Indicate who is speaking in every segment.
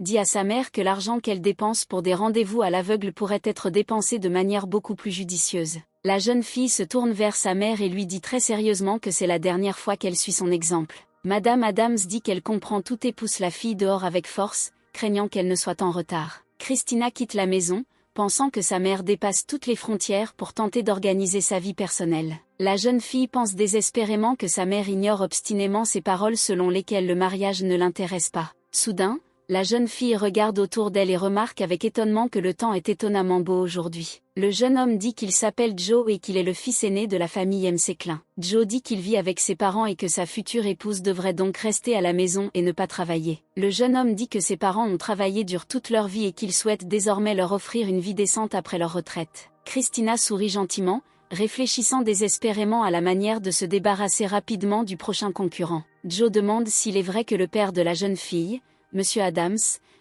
Speaker 1: dit à sa mère que l'argent qu'elle dépense pour des rendez-vous à l'aveugle pourrait être dépensé de manière beaucoup plus judicieuse. La jeune fille se tourne vers sa mère et lui dit très sérieusement que c'est la dernière fois qu'elle suit son exemple. Madame Adams dit qu'elle comprend tout et pousse la fille dehors avec force, craignant qu'elle ne soit en retard. Christina quitte la maison, pensant que sa mère dépasse toutes les frontières pour tenter d'organiser sa vie personnelle. La jeune fille pense désespérément que sa mère ignore obstinément ses paroles selon lesquelles le mariage ne l'intéresse pas. Soudain, la jeune fille regarde autour d'elle et remarque avec étonnement que le temps est étonnamment beau aujourd'hui. Le jeune homme dit qu'il s'appelle Joe et qu'il est le fils aîné de la famille McClain. Joe dit qu'il vit avec ses parents et que sa future épouse devrait donc rester à la maison et ne pas travailler. Le jeune homme dit que ses parents ont travaillé dur toute leur vie et qu'il souhaite désormais leur offrir une vie décente après leur retraite. Christina sourit gentiment, réfléchissant désespérément à la manière de se débarrasser rapidement du prochain concurrent. Joe demande s'il est vrai que le père de la jeune fille, Monsieur Adams,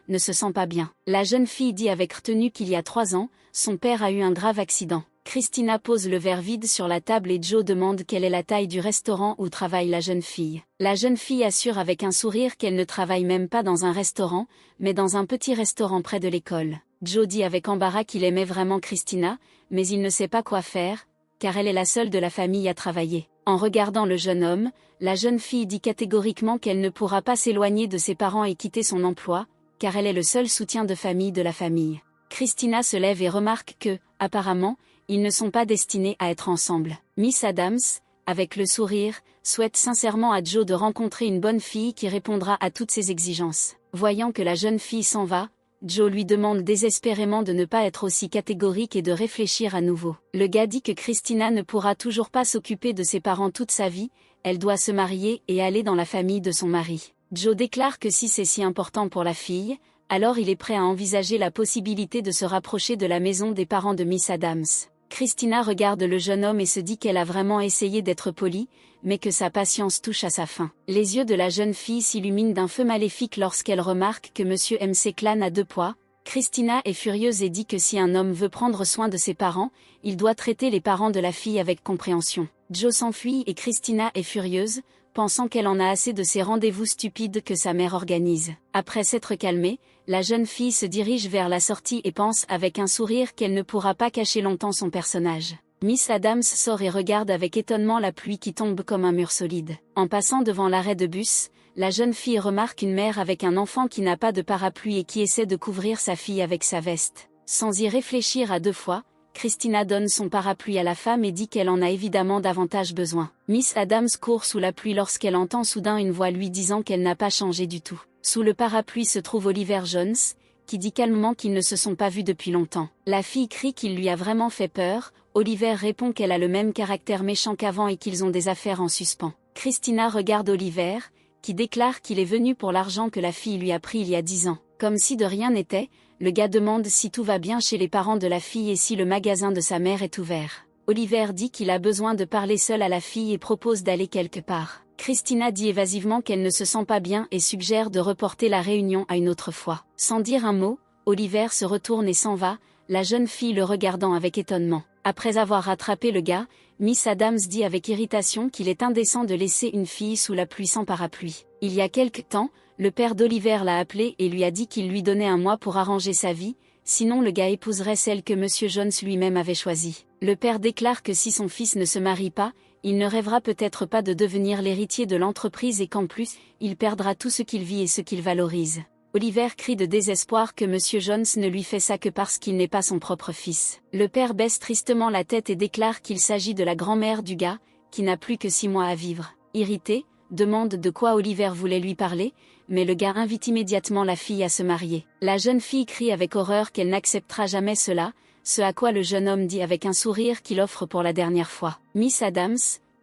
Speaker 1: ne se sent pas bien. La jeune fille dit avec retenue qu'il y a 3 ans, son père a eu un grave accident. Christina pose le verre vide sur la table et Joe demande quelle est la taille du restaurant où travaille la jeune fille. La jeune fille assure avec un sourire qu'elle ne travaille même pas dans un restaurant, mais dans un petit restaurant près de l'école. Joe dit avec embarras qu'il aimait vraiment Christina, mais il ne sait pas quoi faire, car elle est la seule de la famille à travailler. En regardant le jeune homme, la jeune fille dit catégoriquement qu'elle ne pourra pas s'éloigner de ses parents et quitter son emploi, car elle est le seul soutien de famille de la famille. Christina se lève et remarque que, apparemment, ils ne sont pas destinés à être ensemble. Miss Adams, avec le sourire, souhaite sincèrement à Joe de rencontrer une bonne fille qui répondra à toutes ses exigences. Voyant que la jeune fille s'en va, Joe lui demande désespérément de ne pas être aussi catégorique et de réfléchir à nouveau. Le gars dit que Christina ne pourra toujours pas s'occuper de ses parents toute sa vie, elle doit se marier et aller dans la famille de son mari. Joe déclare que si c'est si important pour la fille, alors il est prêt à envisager la possibilité de se rapprocher de la maison des parents de Miss Adams. Christina regarde le jeune homme et se dit qu'elle a vraiment essayé d'être polie, mais que sa patience touche à sa fin. Les yeux de la jeune fille s'illuminent d'un feu maléfique lorsqu'elle remarque que Monsieur McClain a 2 poids. Christina est furieuse et dit que si un homme veut prendre soin de ses parents, il doit traiter les parents de la fille avec compréhension. Joe s'enfuit et Christina est furieuse, pensant qu'elle en a assez de ces rendez-vous stupides que sa mère organise. Après s'être calmée, la jeune fille se dirige vers la sortie et pense avec un sourire qu'elle ne pourra pas cacher longtemps son personnage. Miss Adams sort et regarde avec étonnement la pluie qui tombe comme un mur solide. En passant devant l'arrêt de bus, la jeune fille remarque une mère avec un enfant qui n'a pas de parapluie et qui essaie de couvrir sa fille avec sa veste. Sans y réfléchir à 2 fois, Christina donne son parapluie à la femme et dit qu'elle en a évidemment davantage besoin. Miss Adams court sous la pluie lorsqu'elle entend soudain une voix lui disant qu'elle n'a pas changé du tout. Sous le parapluie se trouve Oliver Jones, qui dit calmement qu'ils ne se sont pas vus depuis longtemps. La fille crie qu'il lui a vraiment fait peur. Oliver répond qu'elle a le même caractère méchant qu'avant et qu'ils ont des affaires en suspens. Christina regarde Oliver, qui déclare qu'il est venu pour l'argent que la fille lui a pris il y a 10 ans. Comme si de rien n'était, le gars demande si tout va bien chez les parents de la fille et si le magasin de sa mère est ouvert. Oliver dit qu'il a besoin de parler seul à la fille et propose d'aller quelque part. Christina dit évasivement qu'elle ne se sent pas bien et suggère de reporter la réunion à une autre fois. Sans dire un mot, Oliver se retourne et s'en va, la jeune fille le regardant avec étonnement. Après avoir rattrapé le gars, Miss Adams dit avec irritation qu'il est indécent de laisser une fille sous la pluie sans parapluie. Il y a quelque temps, le père d'Oliver l'a appelé et lui a dit qu'il lui donnait 1 mois pour arranger sa vie, sinon le gars épouserait celle que Monsieur Jones lui-même avait choisie. Le père déclare que si son fils ne se marie pas, il ne rêvera peut-être pas de devenir l'héritier de l'entreprise et qu'en plus, il perdra tout ce qu'il vit et ce qu'il valorise. Oliver crie de désespoir que Monsieur Jones ne lui fait ça que parce qu'il n'est pas son propre fils. Le père baisse tristement la tête et déclare qu'il s'agit de la grand-mère du gars, qui n'a plus que 6 mois à vivre. Irrité, demande de quoi Oliver voulait lui parler, mais le gars invite immédiatement la fille à se marier. La jeune fille crie avec horreur qu'elle n'acceptera jamais cela, ce à quoi le jeune homme dit avec un sourire qu'il offre pour la dernière fois. Miss Adams,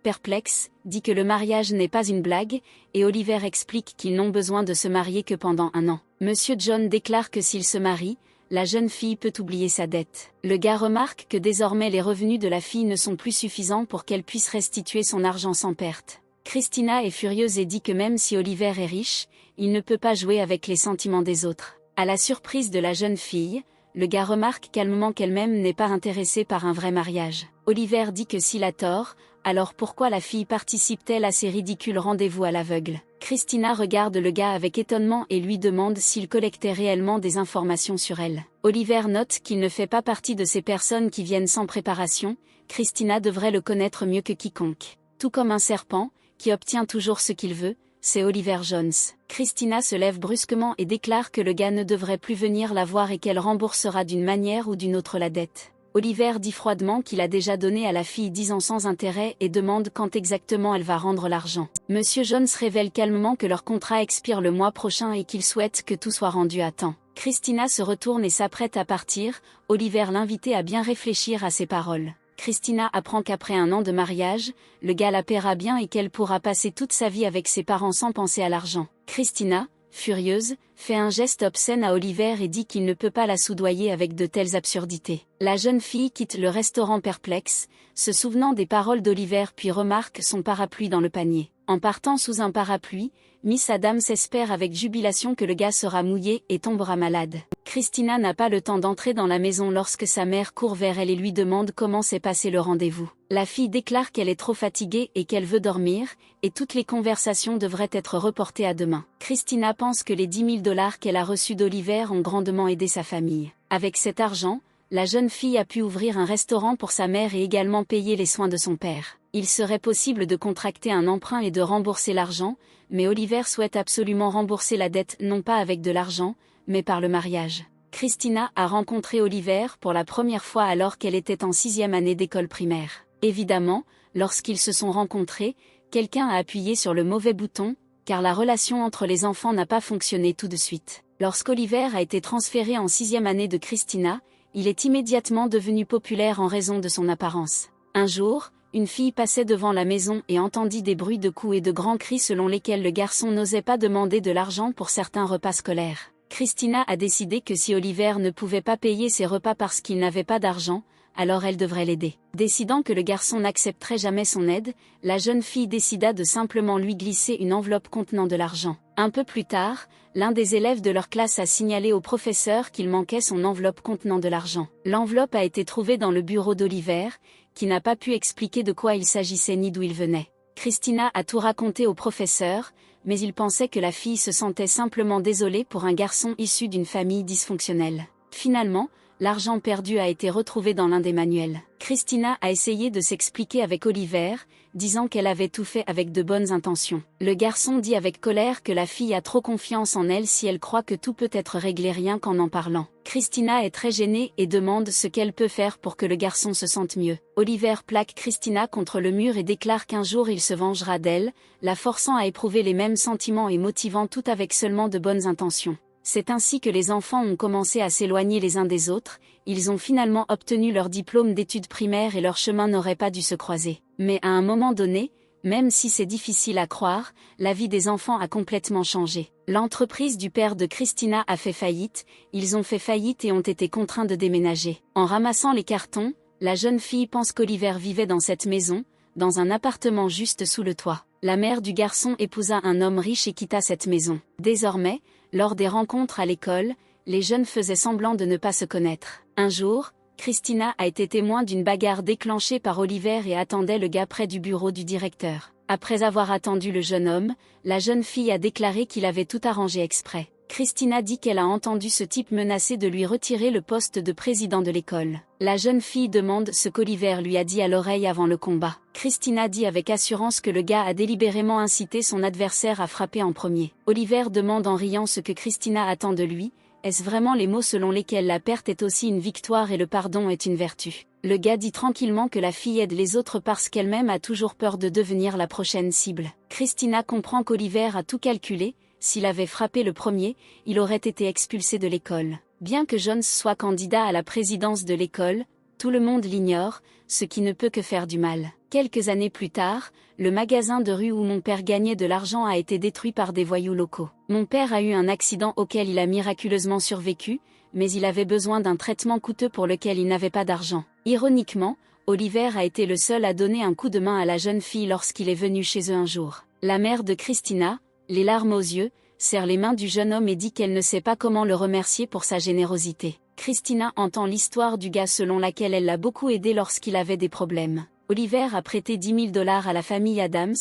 Speaker 1: perplexe, dit que le mariage n'est pas une blague, et Oliver explique qu'ils n'ont besoin de se marier que pendant 1 an. Monsieur John déclare que s'il se marie, la jeune fille peut oublier sa dette. Le gars remarque que désormais les revenus de la fille ne sont plus suffisants pour qu'elle puisse restituer son argent sans perte. Christina est furieuse et dit que même si Oliver est riche, il ne peut pas jouer avec les sentiments des autres. À la surprise de la jeune fille, le gars remarque calmement qu'elle-même n'est pas intéressée par un vrai mariage. Oliver dit que s'il a tort, alors pourquoi la fille participe-t-elle à ces ridicules rendez-vous à l'aveugle? Christina regarde le gars avec étonnement et lui demande s'il collectait réellement des informations sur elle. Oliver note qu'il ne fait pas partie de ces personnes qui viennent sans préparation. Christina devrait le connaître mieux que quiconque. Tout comme un serpent, qui obtient toujours ce qu'il veut, c'est Oliver Jones. Christina se lève brusquement et déclare que le gars ne devrait plus venir la voir et qu'elle remboursera d'une manière ou d'une autre la dette. Oliver dit froidement qu'il a déjà donné à la fille 10 ans sans intérêt et demande quand exactement elle va rendre l'argent. Monsieur Jones révèle calmement que leur contrat expire le mois prochain et qu'il souhaite que tout soit rendu à temps. Christina se retourne et s'apprête à partir, Oliver l'invite à bien réfléchir à ses paroles. Christina apprend qu'après un an de mariage, le gars la paiera bien et qu'elle pourra passer toute sa vie avec ses parents sans penser à l'argent. Christina, furieuse, fait un geste obscène à Oliver et dit qu'il ne peut pas la soudoyer avec de telles absurdités. La jeune fille quitte le restaurant perplexe, se souvenant des paroles d'Oliver puis remarque son parapluie dans le panier. En partant sous un parapluie, Miss Adams espère avec jubilation que le gars sera mouillé et tombera malade. Christina n'a pas le temps d'entrer dans la maison lorsque sa mère court vers elle et lui demande comment s'est passé le rendez-vous. La fille déclare qu'elle est trop fatiguée et qu'elle veut dormir, et toutes les conversations devraient être reportées à demain. Christina pense que les 10 000 $ qu'elle a reçus d'Oliver ont grandement aidé sa famille. Avec cet argent, la jeune fille a pu ouvrir un restaurant pour sa mère et également payer les soins de son père. Il serait possible de contracter un emprunt et de rembourser l'argent, mais Oliver souhaite absolument rembourser la dette non pas avec de l'argent, mais par le mariage. Christina a rencontré Oliver pour la première fois alors qu'elle était en 6e année d'école primaire. Évidemment, lorsqu'ils se sont rencontrés, quelqu'un a appuyé sur le mauvais bouton, car la relation entre les enfants n'a pas fonctionné tout de suite. Lorsqu'Oliver a été transféré en 6e année de Christina, il est immédiatement devenu populaire en raison de son apparence. Un jour, une fille passait devant la maison et entendit des bruits de coups et de grands cris selon lesquels le garçon n'osait pas demander de l'argent pour certains repas scolaires. Christina a décidé que si Oliver ne pouvait pas payer ses repas parce qu'il n'avait pas d'argent, alors elle devrait l'aider. Décidant que le garçon n'accepterait jamais son aide, la jeune fille décida de simplement lui glisser une enveloppe contenant de l'argent. Un peu plus tard, l'un des élèves de leur classe a signalé au professeur qu'il manquait son enveloppe contenant de l'argent. L'enveloppe a été trouvée dans le bureau d'Oliver, qui n'a pas pu expliquer de quoi il s'agissait ni d'où il venait. Christina a tout raconté au professeur, mais il pensait que la fille se sentait simplement désolée pour un garçon issu d'une famille dysfonctionnelle. Finalement, l'argent perdu a été retrouvé dans l'un des manuels. Christina a essayé de s'expliquer avec Oliver, disant qu'elle avait tout fait avec de bonnes intentions. Le garçon dit avec colère que la fille a trop confiance en elle si elle croit que tout peut être réglé rien qu'en en parlant. Christina est très gênée et demande ce qu'elle peut faire pour que le garçon se sente mieux. Oliver plaque Christina contre le mur et déclare qu'un jour il se vengera d'elle, la forçant à éprouver les mêmes sentiments et motivant tout avec seulement de bonnes intentions. C'est ainsi que les enfants ont commencé à s'éloigner les uns des autres, ils ont finalement obtenu leur diplôme d'études primaires et leur chemin n'aurait pas dû se croiser. Mais à un moment donné, même si c'est difficile à croire, la vie des enfants a complètement changé. L'entreprise du père de Christina a fait faillite, ils ont fait faillite et ont été contraints de déménager. En ramassant les cartons, la jeune fille pense qu'Oliver vivait dans cette maison, dans un appartement juste sous le toit. La mère du garçon épousa un homme riche et quitta cette maison. Désormais, lors des rencontres à l'école, les jeunes faisaient semblant de ne pas se connaître. Un jour, Christina a été témoin d'une bagarre déclenchée par Oliver et attendait le gars près du bureau du directeur. Après avoir attendu le jeune homme, la jeune fille a déclaré qu'il avait tout arrangé exprès. Christina dit qu'elle a entendu ce type menacer de lui retirer le poste de président de l'école. La jeune fille demande ce qu'Oliver lui a dit à l'oreille avant le combat. Christina dit avec assurance que le gars a délibérément incité son adversaire à frapper en premier. Oliver demande en riant ce que Christina attend de lui. Est-ce vraiment les mots selon lesquels la perte est aussi une victoire et le pardon est une vertu? Le gars dit tranquillement que la fille aide les autres parce qu'elle-même a toujours peur de devenir la prochaine cible. Christina comprend qu'Oliver a tout calculé. S'il avait frappé le premier, il aurait été expulsé de l'école. Bien que Jones soit candidat à la présidence de l'école, tout le monde l'ignore, ce qui ne peut que faire du mal. Quelques années plus tard, le magasin de rue où mon père gagnait de l'argent a été détruit par des voyous locaux. Mon père a eu un accident auquel il a miraculeusement survécu, mais il avait besoin d'un traitement coûteux pour lequel il n'avait pas d'argent. Ironiquement, Oliver a été le seul à donner un coup de main à la jeune fille lorsqu'il est venu chez eux un jour. La mère de Christina, les larmes aux yeux, serre les mains du jeune homme et dit qu'elle ne sait pas comment le remercier pour sa générosité. Christina entend l'histoire du gars selon laquelle elle l'a beaucoup aidé lorsqu'il avait des problèmes. Oliver a prêté 10 000 $ à la famille Adams,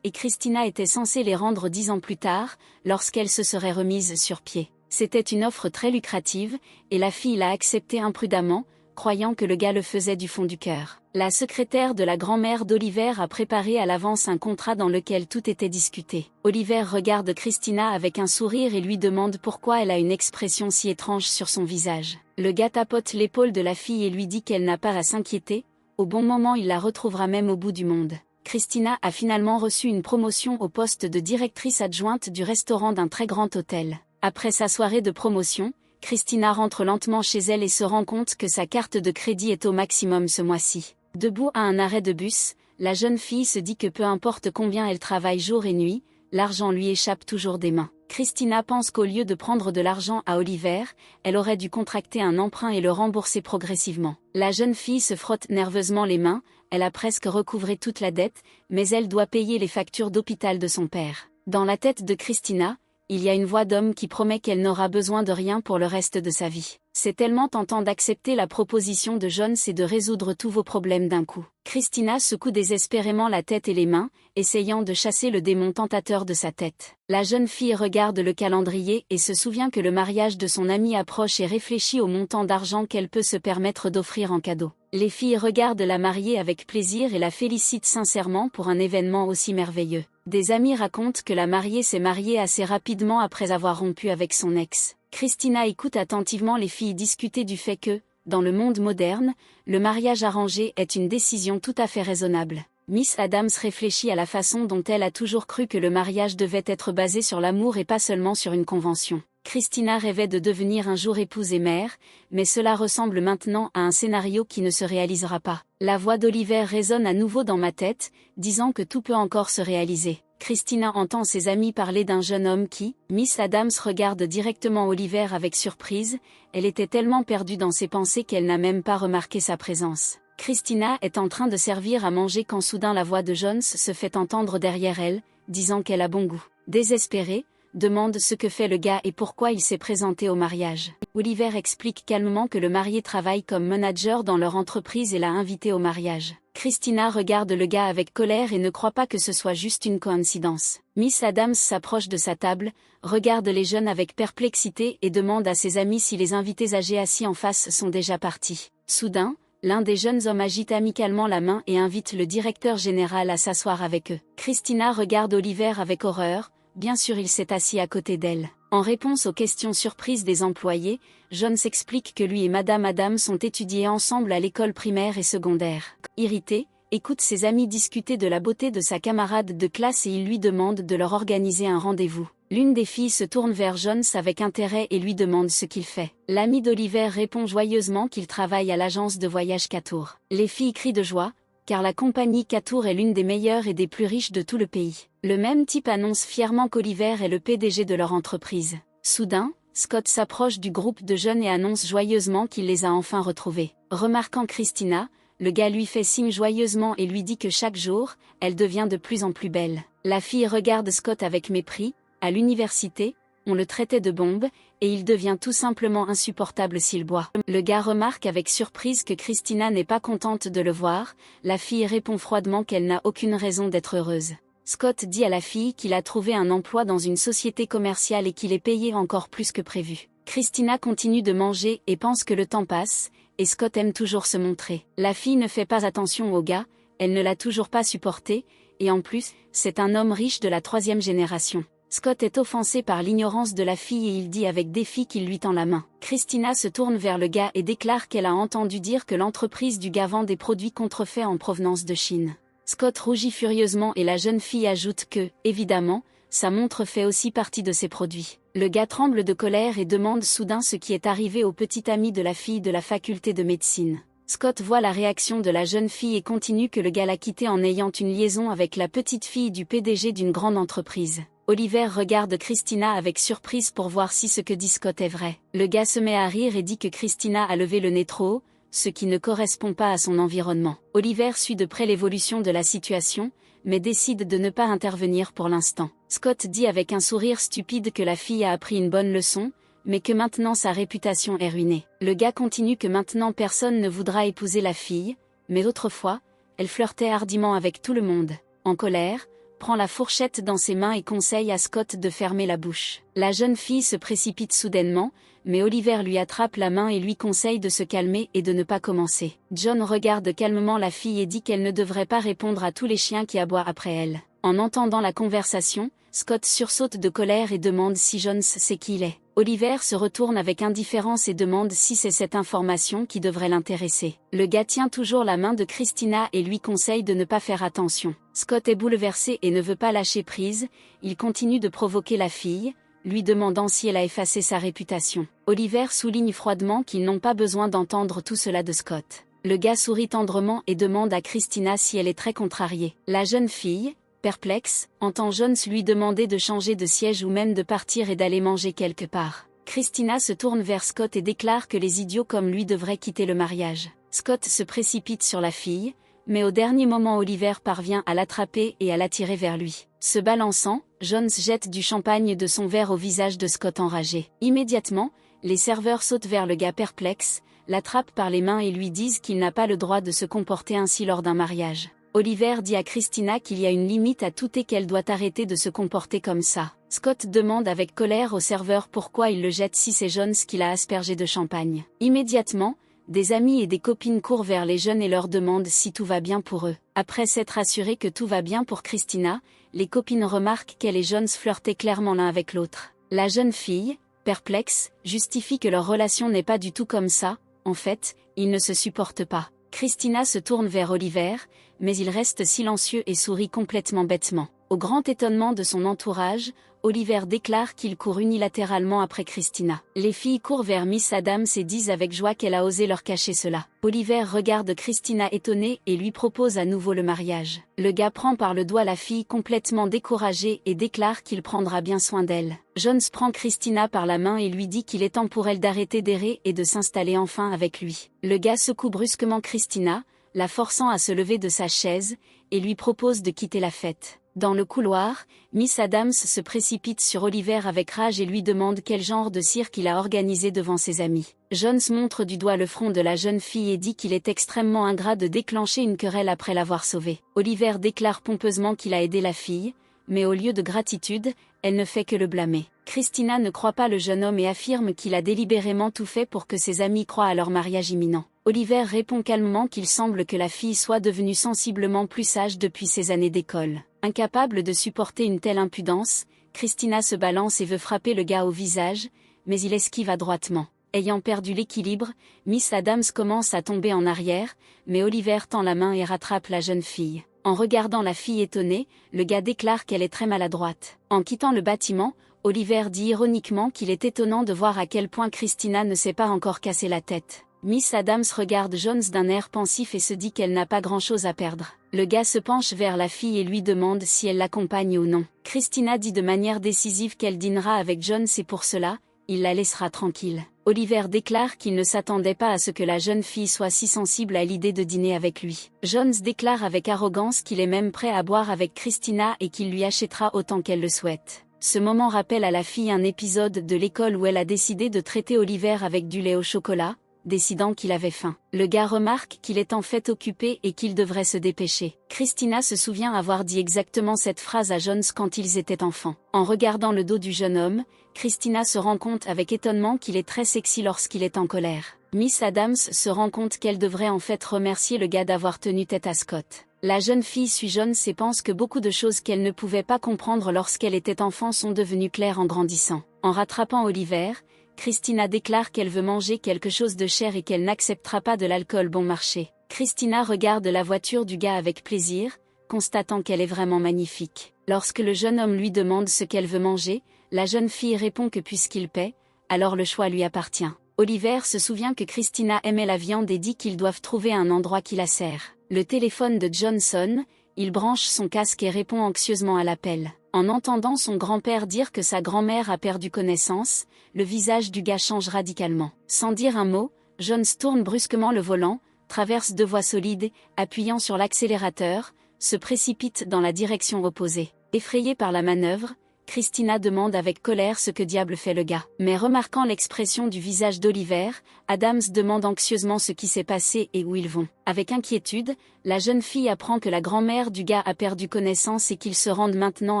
Speaker 1: et Christina était censée les rendre 10 ans plus tard, lorsqu'elle se serait remise sur pied. C'était une offre très lucrative, et la fille l'a acceptée imprudemment, croyant que le gars le faisait du fond du cœur. La secrétaire de la grand-mère d'Oliver a préparé à l'avance un contrat dans lequel tout était discuté. Oliver regarde Christina avec un sourire et lui demande pourquoi elle a une expression si étrange sur son visage. Le gars tapote l'épaule de la fille et lui dit qu'elle n'a pas à s'inquiéter, au bon moment il la retrouvera même au bout du monde. Christina a finalement reçu une promotion au poste de directrice adjointe du restaurant d'un très grand hôtel. Après sa soirée de promotion, Christina rentre lentement chez elle et se rend compte que sa carte de crédit est au maximum ce mois-ci. Debout à un arrêt de bus, la jeune fille se dit que peu importe combien elle travaille jour et nuit, l'argent lui échappe toujours des mains. Christina pense qu'au lieu de prendre de l'argent à Oliver, elle aurait dû contracter un emprunt et le rembourser progressivement. La jeune fille se frotte nerveusement les mains, elle a presque recouvré toute la dette, mais elle doit payer les factures d'hôpital de son père. Dans la tête de Christina, il y a une voix d'homme qui promet qu'elle n'aura besoin de rien pour le reste de sa vie. C'est tellement tentant d'accepter la proposition de Jones et de résoudre tous vos problèmes d'un coup. Christina secoue désespérément la tête et les mains, essayant de chasser le démon tentateur de sa tête. La jeune fille regarde le calendrier et se souvient que le mariage de son amie approche et réfléchit au montant d'argent qu'elle peut se permettre d'offrir en cadeau. Les filles regardent la mariée avec plaisir et la félicitent sincèrement pour un événement aussi merveilleux. Des amis racontent que la mariée s'est mariée assez rapidement après avoir rompu avec son ex. Christina écoute attentivement les filles discuter du fait que, dans le monde moderne, le mariage arrangé est une décision tout à fait raisonnable. Miss Adams réfléchit à la façon dont elle a toujours cru que le mariage devait être basé sur l'amour et pas seulement sur une convention. Christina rêvait de devenir un jour épouse et mère, mais cela ressemble maintenant à un scénario qui ne se réalisera pas. La voix d'Oliver résonne à nouveau dans ma tête, disant que tout peut encore se réaliser. Christina entend ses amis parler d'un jeune homme qui, Miss Adams regarde directement Oliver avec surprise, elle était tellement perdue dans ses pensées qu'elle n'a même pas remarqué sa présence. Christina est en train de servir à manger quand soudain la voix de Jones se fait entendre derrière elle, disant qu'elle a bon goût. Désespérée, demande ce que fait le gars et pourquoi il s'est présenté au mariage. Oliver explique calmement que le marié travaille comme manager dans leur entreprise et l'a invité au mariage. Christina regarde le gars avec colère et ne croit pas que ce soit juste une coïncidence. Miss Adams s'approche de sa table, regarde les jeunes avec perplexité et demande à ses amis si les invités âgés assis en face sont déjà partis. Soudain, l'un des jeunes hommes agite amicalement la main et invite le directeur général à s'asseoir avec eux. Christina regarde Oliver avec horreur. Bien sûr il s'est assis à côté d'elle. En réponse aux questions surprises des employés, Jones explique que lui et Madame Adams ont étudié ensemble à l'école primaire et secondaire. Irrité, écoute ses amis discuter de la beauté de sa camarade de classe et il lui demande de leur organiser un rendez-vous. L'une des filles se tourne vers Jones avec intérêt et lui demande ce qu'il fait. L'ami d'Oliver répond joyeusement qu'il travaille à l'agence de voyage Catour. Les filles crient de joie, car la compagnie Catour est l'une des meilleures et des plus riches de tout le pays. Le même type annonce fièrement qu'Oliver est le PDG de leur entreprise. Soudain, Scott s'approche du groupe de jeunes et annonce joyeusement qu'il les a enfin retrouvés. Remarquant Christina, le gars lui fait signe joyeusement et lui dit que chaque jour, elle devient de plus en plus belle. La fille regarde Scott avec mépris. À l'université, on le traitait de bombe, et il devient tout simplement insupportable s'il boit. Le gars remarque avec surprise que Christina n'est pas contente de le voir, la fille répond froidement qu'elle n'a aucune raison d'être heureuse. Scott dit à la fille qu'il a trouvé un emploi dans une société commerciale et qu'il est payé encore plus que prévu. Christina continue de manger et pense que le temps passe, et Scott aime toujours se montrer. La fille ne fait pas attention au gars, elle ne l'a toujours pas supporté, et en plus, c'est un homme riche de la 3e génération. Scott est offensé par l'ignorance de la fille et il dit avec défi qu'il lui tend la main. Christina se tourne vers le gars et déclare qu'elle a entendu dire que l'entreprise du gars vend des produits contrefaits en provenance de Chine. Scott rougit furieusement et la jeune fille ajoute que, évidemment, sa montre fait aussi partie de ces produits. Le gars tremble de colère et demande soudain ce qui est arrivé au petit ami de la fille de la faculté de médecine. Scott voit la réaction de la jeune fille et continue que le gars l'a quitté en ayant une liaison avec la petite fille du PDG d'une grande entreprise. Oliver regarde Christina avec surprise pour voir si ce que dit Scott est vrai. Le gars se met à rire et dit que Christina a levé le nez trop haut, ce qui ne correspond pas à son environnement. Oliver suit de près l'évolution de la situation, mais décide de ne pas intervenir pour l'instant. Scott dit avec un sourire stupide que la fille a appris une bonne leçon, mais que maintenant sa réputation est ruinée. Le gars continue que maintenant personne ne voudra épouser la fille, mais autrefois, elle flirtait hardiment avec tout le monde. En colère, prend la fourchette dans ses mains et conseille à Scott de fermer la bouche. La jeune fille se précipite soudainement, mais Oliver lui attrape la main et lui conseille de se calmer et de ne pas commencer. John regarde calmement la fille et dit qu'elle ne devrait pas répondre à tous les chiens qui aboient après elle. En entendant la conversation, Scott sursaute de colère et demande si Jones sait qui il est. Oliver se retourne avec indifférence et demande si c'est cette information qui devrait l'intéresser. Le gars tient toujours la main de Christina et lui conseille de ne pas faire attention. Scott est bouleversé et ne veut pas lâcher prise, il continue de provoquer la fille, lui demandant si elle a effacé sa réputation. Oliver souligne froidement qu'ils n'ont pas besoin d'entendre tout cela de Scott. Le gars sourit tendrement et demande à Christina si elle est très contrariée. La jeune fille, perplexe, entend Jones lui demander de changer de siège ou même de partir et d'aller manger quelque part. Christina se tourne vers Scott et déclare que les idiots comme lui devraient quitter le mariage. Scott se précipite sur la fille, mais au dernier moment Oliver parvient à l'attraper et à l'attirer vers lui. Se balançant, Jones jette du champagne de son verre au visage de Scott enragé. Immédiatement, les serveurs sautent vers le gars perplexe, l'attrapent par les mains et lui disent qu'il n'a pas le droit de se comporter ainsi lors d'un mariage. Oliver dit à Christina qu'il y a une limite à tout et qu'elle doit arrêter de se comporter comme ça. Scott demande avec colère au serveur pourquoi il le jette si c'est Jones qui l'a aspergé de champagne. Immédiatement, des amis et des copines courent vers les jeunes et leur demandent si tout va bien pour eux. Après s'être assuré que tout va bien pour Christina, les copines remarquent qu'elle et Jones flirtaient clairement l'un avec l'autre. La jeune fille, perplexe, justifie que leur relation n'est pas du tout comme ça, en fait, ils ne se supportent pas. Christina se tourne vers Oliver, mais il reste silencieux et sourit complètement bêtement. Au grand étonnement de son entourage, Oliver déclare qu'il court unilatéralement après Christina. Les filles courent vers Miss Adams et disent avec joie qu'elle a osé leur cacher cela. Oliver regarde Christina étonnée et lui propose à nouveau le mariage. Le gars prend par le doigt la fille complètement découragée et déclare qu'il prendra bien soin d'elle. Jones prend Christina par la main et lui dit qu'il est temps pour elle d'arrêter d'errer et de s'installer enfin avec lui. Le gars secoue brusquement Christina, la forçant à se lever de sa chaise, et lui propose de quitter la fête. Dans le couloir, Miss Adams se précipite sur Oliver avec rage et lui demande quel genre de cirque il a organisé devant ses amis. Jones montre du doigt le front de la jeune fille et dit qu'il est extrêmement ingrat de déclencher une querelle après l'avoir sauvée. Oliver déclare pompeusement qu'il a aidé la fille, mais au lieu de gratitude, elle ne fait que le blâmer. Christina ne croit pas le jeune homme et affirme qu'il a délibérément tout fait pour que ses amis croient à leur mariage imminent. Oliver répond calmement qu'il semble que la fille soit devenue sensiblement plus sage depuis ses années d'école. Incapable de supporter une telle impudence, Christina se balance et veut frapper le gars au visage, mais il esquive adroitement. Ayant perdu l'équilibre, Miss Adams commence à tomber en arrière, mais Oliver tend la main et rattrape la jeune fille. En regardant la fille étonnée, le gars déclare qu'elle est très maladroite. En quittant le bâtiment, Oliver dit ironiquement qu'il est étonnant de voir à quel point Christina ne s'est pas encore cassé la tête. Miss Adams regarde Jones d'un air pensif et se dit qu'elle n'a pas grand-chose à perdre. Le gars se penche vers la fille et lui demande si elle l'accompagne ou non. Christina dit de manière décisive qu'elle dînera avec Jones et pour cela, il la laissera tranquille. Oliver déclare qu'il ne s'attendait pas à ce que la jeune fille soit si sensible à l'idée de dîner avec lui. Jones déclare avec arrogance qu'il est même prêt à boire avec Christina et qu'il lui achètera autant qu'elle le souhaite. Ce moment rappelle à la fille un épisode de l'école où elle a décidé de traiter Oliver avec du lait au chocolat, décidant qu'il avait faim. Le gars remarque qu'il est en fait occupé et qu'il devrait se dépêcher. Christina se souvient avoir dit exactement cette phrase à Jones quand ils étaient enfants. En regardant le dos du jeune homme, Christina se rend compte avec étonnement qu'il est très sexy lorsqu'il est en colère. Miss Adams se rend compte qu'elle devrait en fait remercier le gars d'avoir tenu tête à Scott. La jeune fille suit Jones et pense que beaucoup de choses qu'elle ne pouvait pas comprendre lorsqu'elle était enfant sont devenues claires en grandissant. En rattrapant Oliver, Christina déclare qu'elle veut manger quelque chose de cher et qu'elle n'acceptera pas de l'alcool bon marché. Christina regarde la voiture du gars avec plaisir, constatant qu'elle est vraiment magnifique. Lorsque le jeune homme lui demande ce qu'elle veut manger, la jeune fille répond que puisqu'il paie, alors le choix lui appartient. Oliver se souvient que Christina aimait la viande et dit qu'ils doivent trouver un endroit qui la sert. Le téléphone de Johnson, il branche son casque et répond anxieusement à l'appel. En entendant son grand-père dire que sa grand-mère a perdu connaissance, le visage du gars change radicalement. Sans dire un mot, Jones tourne brusquement le volant, traverse deux voies solides, appuyant sur l'accélérateur, se précipite dans la direction opposée. Effrayé par la manœuvre, Christina demande avec colère ce que diable fait le gars. Mais remarquant l'expression du visage d'Oliver, Adams demande anxieusement ce qui s'est passé et où ils vont. Avec inquiétude, la jeune fille apprend que la grand-mère du gars a perdu connaissance et qu'ils se rendent maintenant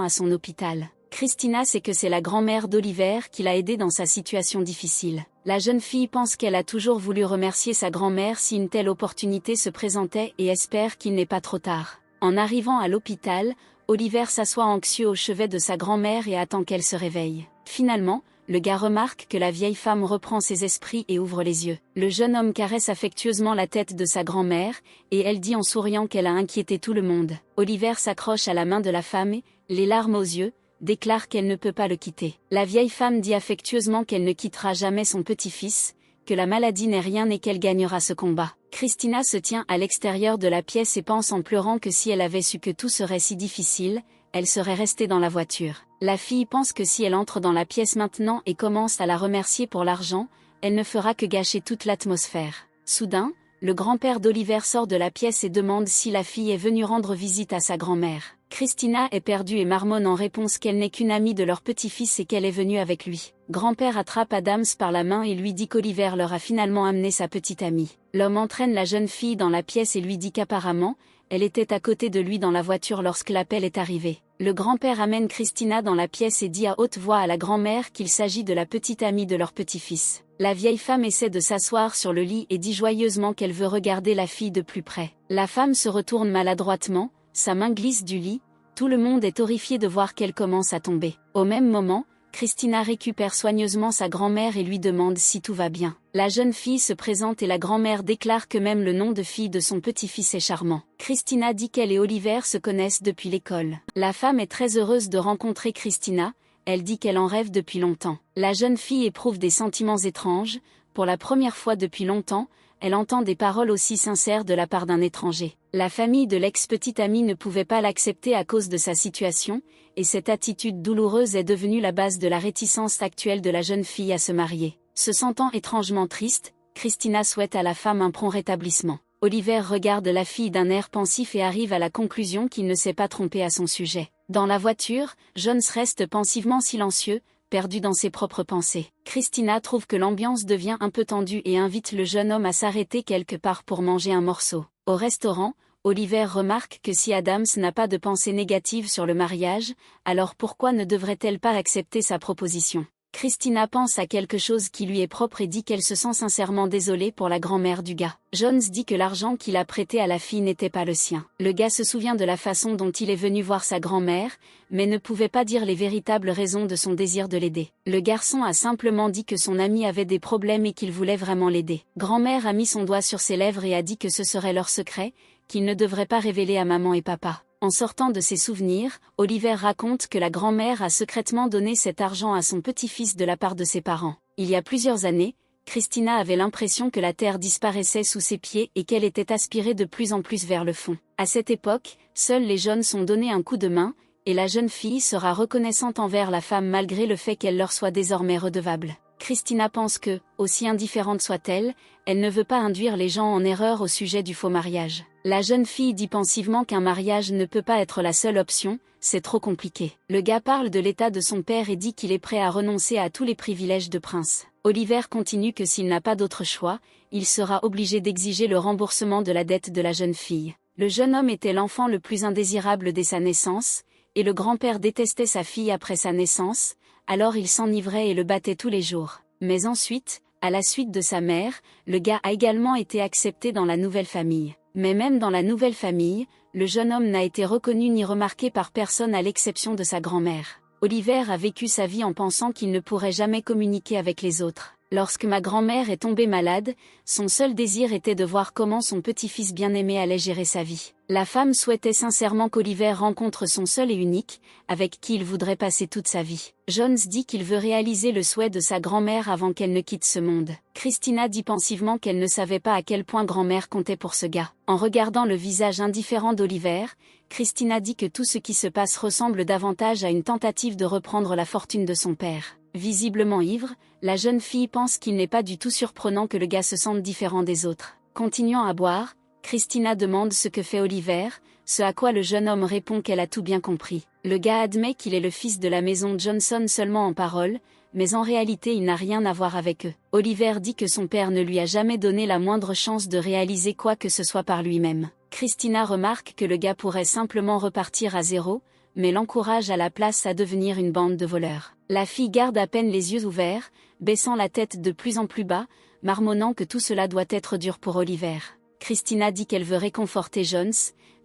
Speaker 1: à son hôpital. Christina sait que c'est la grand-mère d'Oliver qui l'a aidé dans sa situation difficile. La jeune fille pense qu'elle a toujours voulu remercier sa grand-mère si une telle opportunité se présentait et espère qu'il n'est pas trop tard. En arrivant à l'hôpital, Oliver s'assoit anxieux au chevet de sa grand-mère et attend qu'elle se réveille. Finalement, le gars remarque que la vieille femme reprend ses esprits et ouvre les yeux. Le jeune homme caresse affectueusement la tête de sa grand-mère, et elle dit en souriant qu'elle a inquiété tout le monde. Oliver s'accroche à la main de la femme et, les larmes aux yeux, déclare qu'elle ne peut pas le quitter. La vieille femme dit affectueusement qu'elle ne quittera jamais son petit-fils, que la maladie n'est rien et qu'elle gagnera ce combat. Christina se tient à l'extérieur de la pièce et pense en pleurant que si elle avait su que tout serait si difficile, elle serait restée dans la voiture. La fille pense que si elle entre dans la pièce maintenant et commence à la remercier pour l'argent, elle ne fera que gâcher toute l'atmosphère. Soudain, le grand-père d'Oliver sort de la pièce et demande si la fille est venue rendre visite à sa grand-mère. Christina est perdue et marmonne en réponse qu'elle n'est qu'une amie de leur petit-fils et qu'elle est venue avec lui. Grand-père attrape Adams par la main et lui dit qu'Oliver leur a finalement amené sa petite amie. L'homme entraîne la jeune fille dans la pièce et lui dit qu'apparemment, elle était à côté de lui dans la voiture lorsque l'appel est arrivé. Le grand-père amène Christina dans la pièce et dit à haute voix à la grand-mère qu'il s'agit de la petite amie de leur petit-fils. La vieille femme essaie de s'asseoir sur le lit et dit joyeusement qu'elle veut regarder la fille de plus près. La femme se retourne maladroitement, sa main glisse du lit, tout le monde est horrifié de voir qu'elle commence à tomber. Au même moment, Christina récupère soigneusement sa grand-mère et lui demande si tout va bien. La jeune fille se présente et la grand-mère déclare que même le nom de fille de son petit-fils est charmant. Christina dit qu'elle et Oliver se connaissent depuis l'école. La femme est très heureuse de rencontrer Christina, elle dit qu'elle en rêve depuis longtemps. La jeune fille éprouve des sentiments étranges, pour la première fois depuis longtemps, elle entend des paroles aussi sincères de la part d'un étranger. La famille de l'ex-petite amie ne pouvait pas l'accepter à cause de sa situation, et cette attitude douloureuse est devenue la base de la réticence actuelle de la jeune fille à se marier. Se sentant étrangement triste, Christina souhaite à la femme un prompt rétablissement. Oliver regarde la fille d'un air pensif et arrive à la conclusion qu'il ne s'est pas trompé à son sujet. Dans la voiture, Jones reste pensivement silencieux, perdu dans ses propres pensées. Christina trouve que l'ambiance devient un peu tendue et invite le jeune homme à s'arrêter quelque part pour manger un morceau. Au restaurant, Oliver remarque que si Adams n'a pas de pensée négative sur le mariage, alors pourquoi ne devrait-elle pas accepter sa proposition? Christina pense à quelque chose qui lui est propre et dit qu'elle se sent sincèrement désolée pour la grand-mère du gars. Jones dit que l'argent qu'il a prêté à la fille n'était pas le sien. Le gars se souvient de la façon dont il est venu voir sa grand-mère, mais ne pouvait pas dire les véritables raisons de son désir de l'aider. Le garçon a simplement dit que son ami avait des problèmes et qu'il voulait vraiment l'aider. Grand-mère a mis son doigt sur ses lèvres et a dit que ce serait leur secret, qu'ils ne devraient pas révéler à maman et papa. En sortant de ses souvenirs, Oliver raconte que la grand-mère a secrètement donné cet argent à son petit-fils de la part de ses parents. Il y a plusieurs années, Christina avait l'impression que la terre disparaissait sous ses pieds et qu'elle était aspirée de plus en plus vers le fond. À cette époque, seuls les jeunes sont donnés un coup de main, et la jeune fille sera reconnaissante envers la femme malgré le fait qu'elle leur soit désormais redevable. Christina pense que, aussi indifférente soit-elle, elle ne veut pas induire les gens en erreur au sujet du faux mariage. La jeune fille dit pensivement qu'un mariage ne peut pas être la seule option, c'est trop compliqué. Le gars parle de l'état de son père et dit qu'il est prêt à renoncer à tous les privilèges de prince. Oliver continue que s'il n'a pas d'autre choix, il sera obligé d'exiger le remboursement de la dette de la jeune fille. Le jeune homme était l'enfant le plus indésirable dès sa naissance, et le grand-père détestait sa fille après sa naissance, alors il s'enivrait et le battait tous les jours. Mais ensuite, à la suite de sa mère, le gars a également été accepté dans la nouvelle famille. Mais même dans la nouvelle famille, le jeune homme n'a été reconnu ni remarqué par personne à l'exception de sa grand-mère. Oliver a vécu sa vie en pensant qu'il ne pourrait jamais communiquer avec les autres. Lorsque ma grand-mère est tombée malade, son seul désir était de voir comment son petit-fils bien-aimé allait gérer sa vie. La femme souhaitait sincèrement qu'Oliver rencontre son seul et unique, avec qui il voudrait passer toute sa vie. Jones dit qu'il veut réaliser le souhait de sa grand-mère avant qu'elle ne quitte ce monde. Christina dit pensivement qu'elle ne savait pas à quel point grand-mère comptait pour ce gars. En regardant le visage indifférent d'Oliver, Christina dit que tout ce qui se passe ressemble davantage à une tentative de reprendre la fortune de son père. Visiblement ivre, la jeune fille pense qu'il n'est pas du tout surprenant que le gars se sente différent des autres. Continuant à boire, Christina demande ce que fait Oliver, ce à quoi le jeune homme répond qu'elle a tout bien compris. Le gars admet qu'il est le fils de la maison Johnson seulement en parole, mais en réalité il n'a rien à voir avec eux. Oliver dit que son père ne lui a jamais donné la moindre chance de réaliser quoi que ce soit par lui-même. Christina remarque que le gars pourrait simplement repartir à zéro, mais l'encourage à la place à devenir une bande de voleurs. La fille garde à peine les yeux ouverts, baissant la tête de plus en plus bas, marmonnant que tout cela doit être dur pour Oliver. Christina dit qu'elle veut réconforter Jones,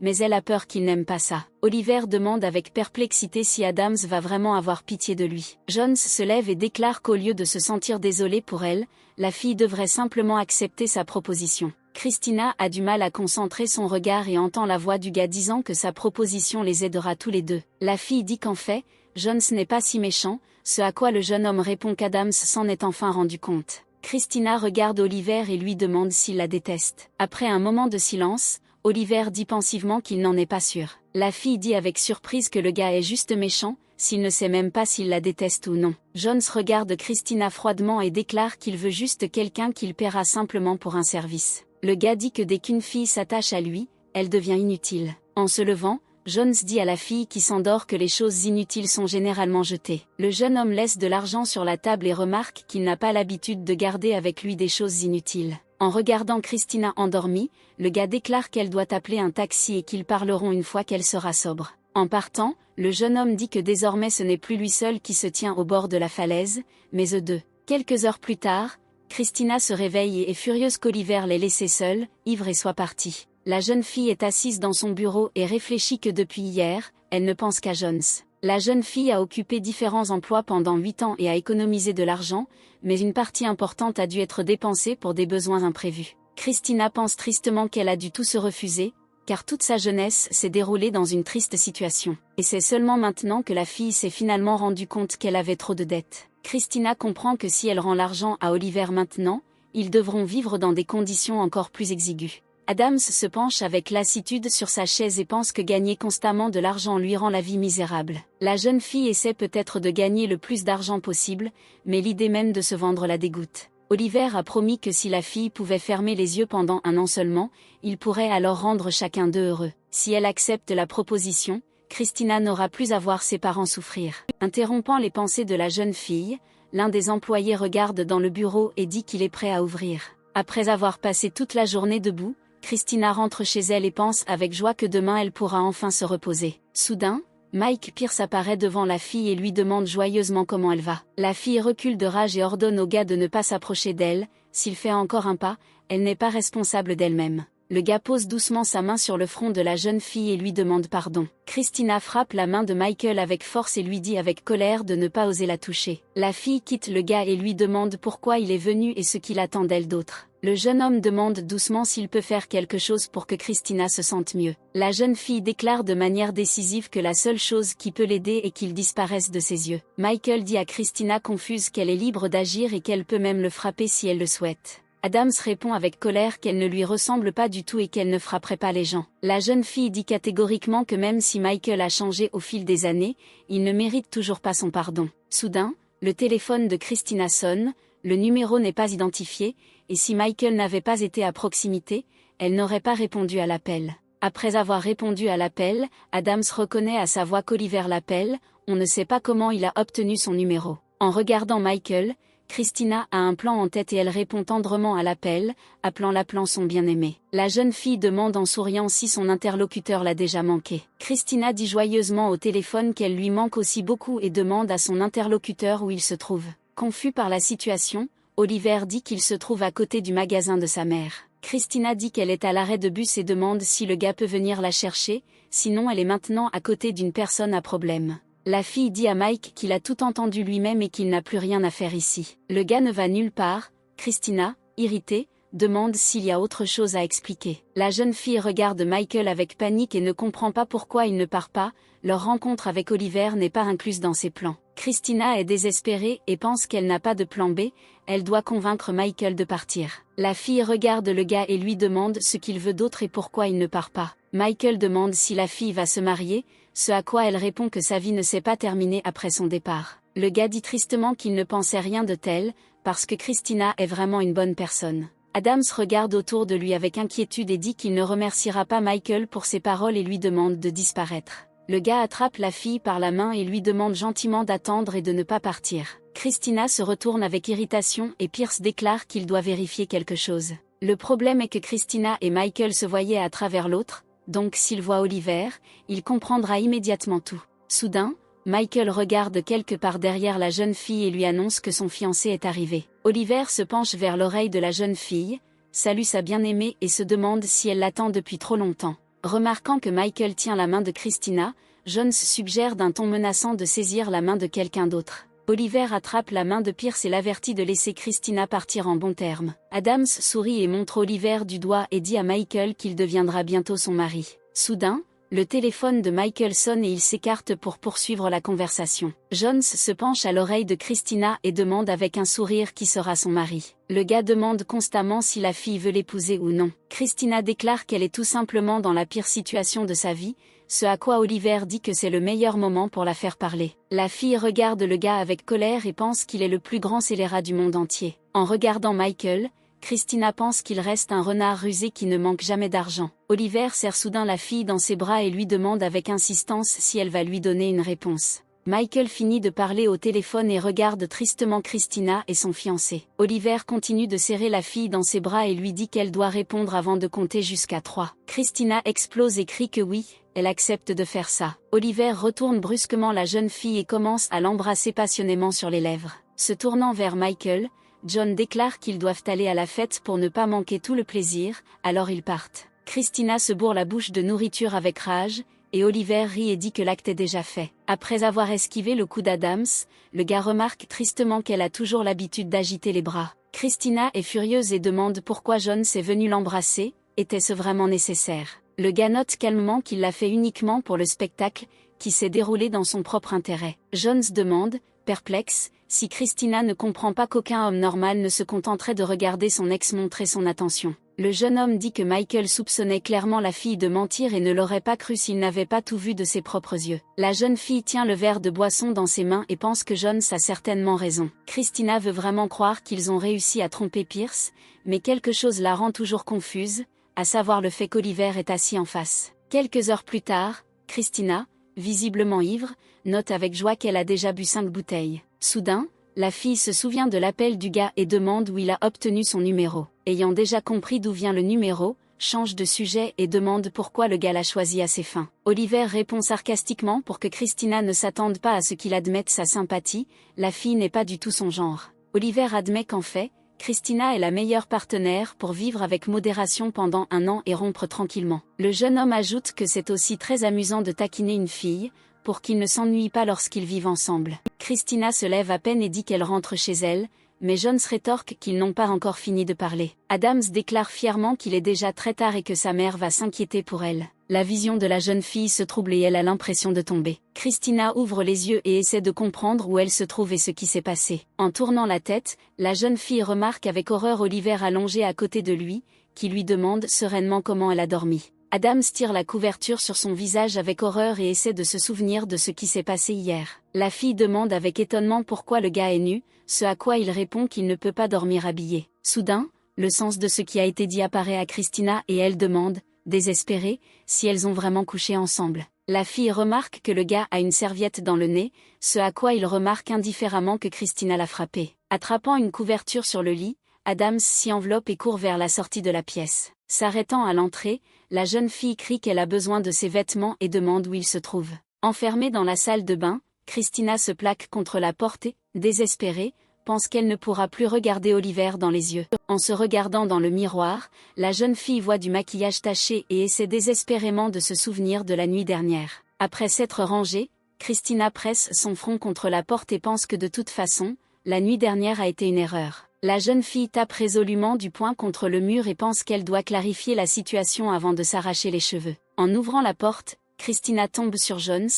Speaker 1: mais elle a peur qu'il n'aime pas ça. Oliver demande avec perplexité si Adams va vraiment avoir pitié de lui. Jones se lève et déclare qu'au lieu de se sentir désolé pour elle, la fille devrait simplement accepter sa proposition. Christina a du mal à concentrer son regard et entend la voix du gars disant que sa proposition les aidera tous les deux. La fille dit qu'en fait, Jones n'est pas si méchant, ce à quoi le jeune homme répond qu'Adams s'en est enfin rendu compte. Christina regarde Oliver et lui demande s'il la déteste. Après un moment de silence, Oliver dit pensivement qu'il n'en est pas sûr. La fille dit avec surprise que le gars est juste méchant, s'il ne sait même pas s'il la déteste ou non. Jones regarde Christina froidement et déclare qu'il veut juste quelqu'un qu'il paiera simplement pour un service. Le gars dit que dès qu'une fille s'attache à lui, elle devient inutile. En se levant, Jones dit à la fille qui s'endort que les choses inutiles sont généralement jetées. Le jeune homme laisse de l'argent sur la table et remarque qu'il n'a pas l'habitude de garder avec lui des choses inutiles. En regardant Christina endormie, le gars déclare qu'elle doit appeler un taxi et qu'ils parleront une fois qu'elle sera sobre. En partant, le jeune homme dit que désormais ce n'est plus lui seul qui se tient au bord de la falaise, mais eux deux. Quelques heures plus tard, Christina se réveille et est furieuse qu'Oliver l'ait laissée seule, ivre et soit partie. La jeune fille est assise dans son bureau et réfléchit que depuis hier, elle ne pense qu'à Jones. La jeune fille a occupé différents emplois pendant 8 ans et a économisé de l'argent, mais une partie importante a dû être dépensée pour des besoins imprévus. Christina pense tristement qu'elle a dû tout se refuser, car toute sa jeunesse s'est déroulée dans une triste situation. Et c'est seulement maintenant que la fille s'est finalement rendue compte qu'elle avait trop de dettes. Christina comprend que si elle rend l'argent à Oliver maintenant, ils devront vivre dans des conditions encore plus exiguës. Adams se penche avec lassitude sur sa chaise et pense que gagner constamment de l'argent lui rend la vie misérable. La jeune fille essaie peut-être de gagner le plus d'argent possible, mais l'idée même de se vendre la dégoûte. Oliver a promis que si la fille pouvait fermer les yeux pendant un an seulement, il pourrait alors rendre chacun d'eux heureux. Si elle accepte la proposition, Christina n'aura plus à voir ses parents souffrir. Interrompant les pensées de la jeune fille, l'un des employés regarde dans le bureau et dit qu'il est prêt à ouvrir. Après avoir passé toute la journée debout, Christina rentre chez elle et pense avec joie que demain elle pourra enfin se reposer. Soudain, Mike Pierce apparaît devant la fille et lui demande joyeusement comment elle va. La fille recule de rage et ordonne au gars de ne pas s'approcher d'elle, s'il fait encore un pas, elle n'est pas responsable d'elle-même. Le gars pose doucement sa main sur le front de la jeune fille et lui demande pardon. Christina frappe la main de Michael avec force et lui dit avec colère de ne pas oser la toucher. La fille quitte le gars et lui demande pourquoi il est venu et ce qu'il attend d'elle d'autre. Le jeune homme demande doucement s'il peut faire quelque chose pour que Christina se sente mieux. La jeune fille déclare de manière décisive que la seule chose qui peut l'aider est qu'il disparaisse de ses yeux. Michael dit à Christina confuse qu'elle est libre d'agir et qu'elle peut même le frapper si elle le souhaite. Adams répond avec colère qu'elle ne lui ressemble pas du tout et qu'elle ne frapperait pas les gens. La jeune fille dit catégoriquement que même si Michael a changé au fil des années, il ne mérite toujours pas son pardon. Soudain, le téléphone de Christina sonne, le numéro n'est pas identifié, et si Michael n'avait pas été à proximité, elle n'aurait pas répondu à l'appel. Après avoir répondu à l'appel, Adams reconnaît à sa voix qu'Oliver l'appelle, on ne sait pas comment il a obtenu son numéro. En regardant Michael, Christina a un plan en tête et elle répond tendrement à l'appel, appelant son bien-aimé. La jeune fille demande en souriant si son interlocuteur l'a déjà manqué. Christina dit joyeusement au téléphone qu'elle lui manque aussi beaucoup et demande à son interlocuteur où il se trouve. Confus par la situation, Oliver dit qu'il se trouve à côté du magasin de sa mère. Christina dit qu'elle est à l'arrêt de bus et demande si le gars peut venir la chercher, sinon elle est maintenant à côté d'une personne à problème. La fille dit à Mike qu'il a tout entendu lui-même et qu'il n'a plus rien à faire ici. Le gars ne va nulle part. Christina, irritée, demande s'il y a autre chose à expliquer. La jeune fille regarde Michael avec panique et ne comprend pas pourquoi il ne part pas, leur rencontre avec Oliver n'est pas incluse dans ses plans. Christina est désespérée et pense qu'elle n'a pas de plan B, elle doit convaincre Michael de partir. La fille regarde le gars et lui demande ce qu'il veut d'autre et pourquoi il ne part pas. Michael demande si la fille va se marier, ce à quoi elle répond que sa vie ne s'est pas terminée après son départ. Le gars dit tristement qu'il ne pensait rien de tel, parce que Christina est vraiment une bonne personne. Adams regarde autour de lui avec inquiétude et dit qu'il ne remerciera pas Michael pour ses paroles et lui demande de disparaître. Le gars attrape la fille par la main et lui demande gentiment d'attendre et de ne pas partir. Christina se retourne avec irritation et Pierce déclare qu'il doit vérifier quelque chose. Le problème est que Christina et Michael se voyaient à travers l'autre, donc s'il voit Oliver, il comprendra immédiatement tout. Soudain, Michael regarde quelque part derrière la jeune fille et lui annonce que son fiancé est arrivé. Oliver se penche vers l'oreille de la jeune fille, salue sa bien-aimée et se demande si elle l'attend depuis trop longtemps. Remarquant que Michael tient la main de Christina, Jones suggère d'un ton menaçant de saisir la main de quelqu'un d'autre. Oliver attrape la main de Pierce et l'avertit de laisser Christina partir en bons termes. Adams sourit et montre Oliver du doigt et dit à Michael qu'il deviendra bientôt son mari. Soudain, le téléphone de Michael sonne et il s'écarte pour poursuivre la conversation. Jones se penche à l'oreille de Christina et demande avec un sourire qui sera son mari. Le gars demande constamment si la fille veut l'épouser ou non. Christina déclare qu'elle est tout simplement dans la pire situation de sa vie, ce à quoi Oliver dit que c'est le meilleur moment pour la faire parler. La fille regarde le gars avec colère et pense qu'il est le plus grand scélérat du monde entier. En regardant Michael, Christina pense qu'il reste un renard rusé qui ne manque jamais d'argent. Oliver serre soudain la fille dans ses bras et lui demande avec insistance si elle va lui donner une réponse. Michael finit de parler au téléphone et regarde tristement Christina et son fiancé. Oliver continue de serrer la fille dans ses bras et lui dit qu'elle doit répondre avant de compter jusqu'à 3. Christina explose et crie que oui, elle accepte de faire ça. Oliver retourne brusquement la jeune fille et commence à l'embrasser passionnément sur les lèvres. Se tournant vers Michael, John déclare qu'ils doivent aller à la fête pour ne pas manquer tout le plaisir, alors ils partent. Christina se bourre la bouche de nourriture avec rage, et Oliver rit et dit que l'acte est déjà fait. Après avoir esquivé le coup d'Adams, le gars remarque tristement qu'elle a toujours l'habitude d'agiter les bras. Christina est furieuse et demande pourquoi John s'est venu l'embrasser, était-ce vraiment nécessaire? Le gars note calmement qu'il l'a fait uniquement pour le spectacle, qui s'est déroulé dans son propre intérêt. Jones demande, perplexe, si Christina ne comprend pas qu'aucun homme normal ne se contenterait de regarder son ex montrer son attention. Le jeune homme dit que Michael soupçonnait clairement la fille de mentir et ne l'aurait pas cru s'il n'avait pas tout vu de ses propres yeux. La jeune fille tient le verre de boisson dans ses mains et pense que Jones a certainement raison. Christina veut vraiment croire qu'ils ont réussi à tromper Pierce, mais quelque chose la rend toujours confuse, à savoir le fait qu'Oliver est assis en face. Quelques heures plus tard, Christina, visiblement ivre, note avec joie qu'elle a déjà bu 5 bouteilles. Soudain, la fille se souvient de l'appel du gars et demande où il a obtenu son numéro. Ayant déjà compris d'où vient le numéro, change de sujet et demande pourquoi le gars l'a choisi à ses fins. Oliver répond sarcastiquement pour que Christina ne s'attende pas à ce qu'il admette sa sympathie, la fille n'est pas du tout son genre. Oliver admet qu'en fait, Christina est la meilleure partenaire pour vivre avec modération pendant 1 an et rompre tranquillement. Le jeune homme ajoute que c'est aussi très amusant de taquiner une fille, pour qu'ils ne s'ennuient pas lorsqu'ils vivent ensemble. Christina se lève à peine et dit qu'elle rentre chez elle, mais Jones rétorque qu'ils n'ont pas encore fini de parler. Adams déclare fièrement qu'il est déjà très tard et que sa mère va s'inquiéter pour elle. La vision de la jeune fille se trouble et elle a l'impression de tomber. Christina ouvre les yeux et essaie de comprendre où elle se trouve et ce qui s'est passé. En tournant la tête, la jeune fille remarque avec horreur Oliver allongé à côté de lui, qui lui demande sereinement comment elle a dormi. Adams tire la couverture sur son visage avec horreur et essaie de se souvenir de ce qui s'est passé hier. La fille demande avec étonnement pourquoi le gars est nu, ce à quoi il répond qu'il ne peut pas dormir habillé. Soudain, le sens de ce qui a été dit apparaît à Christina et elle demande, désespérée, si elles ont vraiment couché ensemble. La fille remarque que le gars a une serviette dans le nez, ce à quoi il remarque indifféremment que Christina l'a frappé. Attrapant une couverture sur le lit, Adams s'y enveloppe et court vers la sortie de la pièce. S'arrêtant à l'entrée, la jeune fille crie qu'elle a besoin de ses vêtements et demande où ils se trouvent. Enfermée dans la salle de bain, Christina se plaque contre la porte et, désespérée, pense qu'elle ne pourra plus regarder Oliver dans les yeux. En se regardant dans le miroir, la jeune fille voit du maquillage taché et essaie désespérément de se souvenir de la nuit dernière. Après s'être rangée, Christina presse son front contre la porte et pense que de toute façon, la nuit dernière a été une erreur. La jeune fille tape résolument du poing contre le mur et pense qu'elle doit clarifier la situation avant de s'arracher les cheveux. En ouvrant la porte, Christina tombe sur Jones,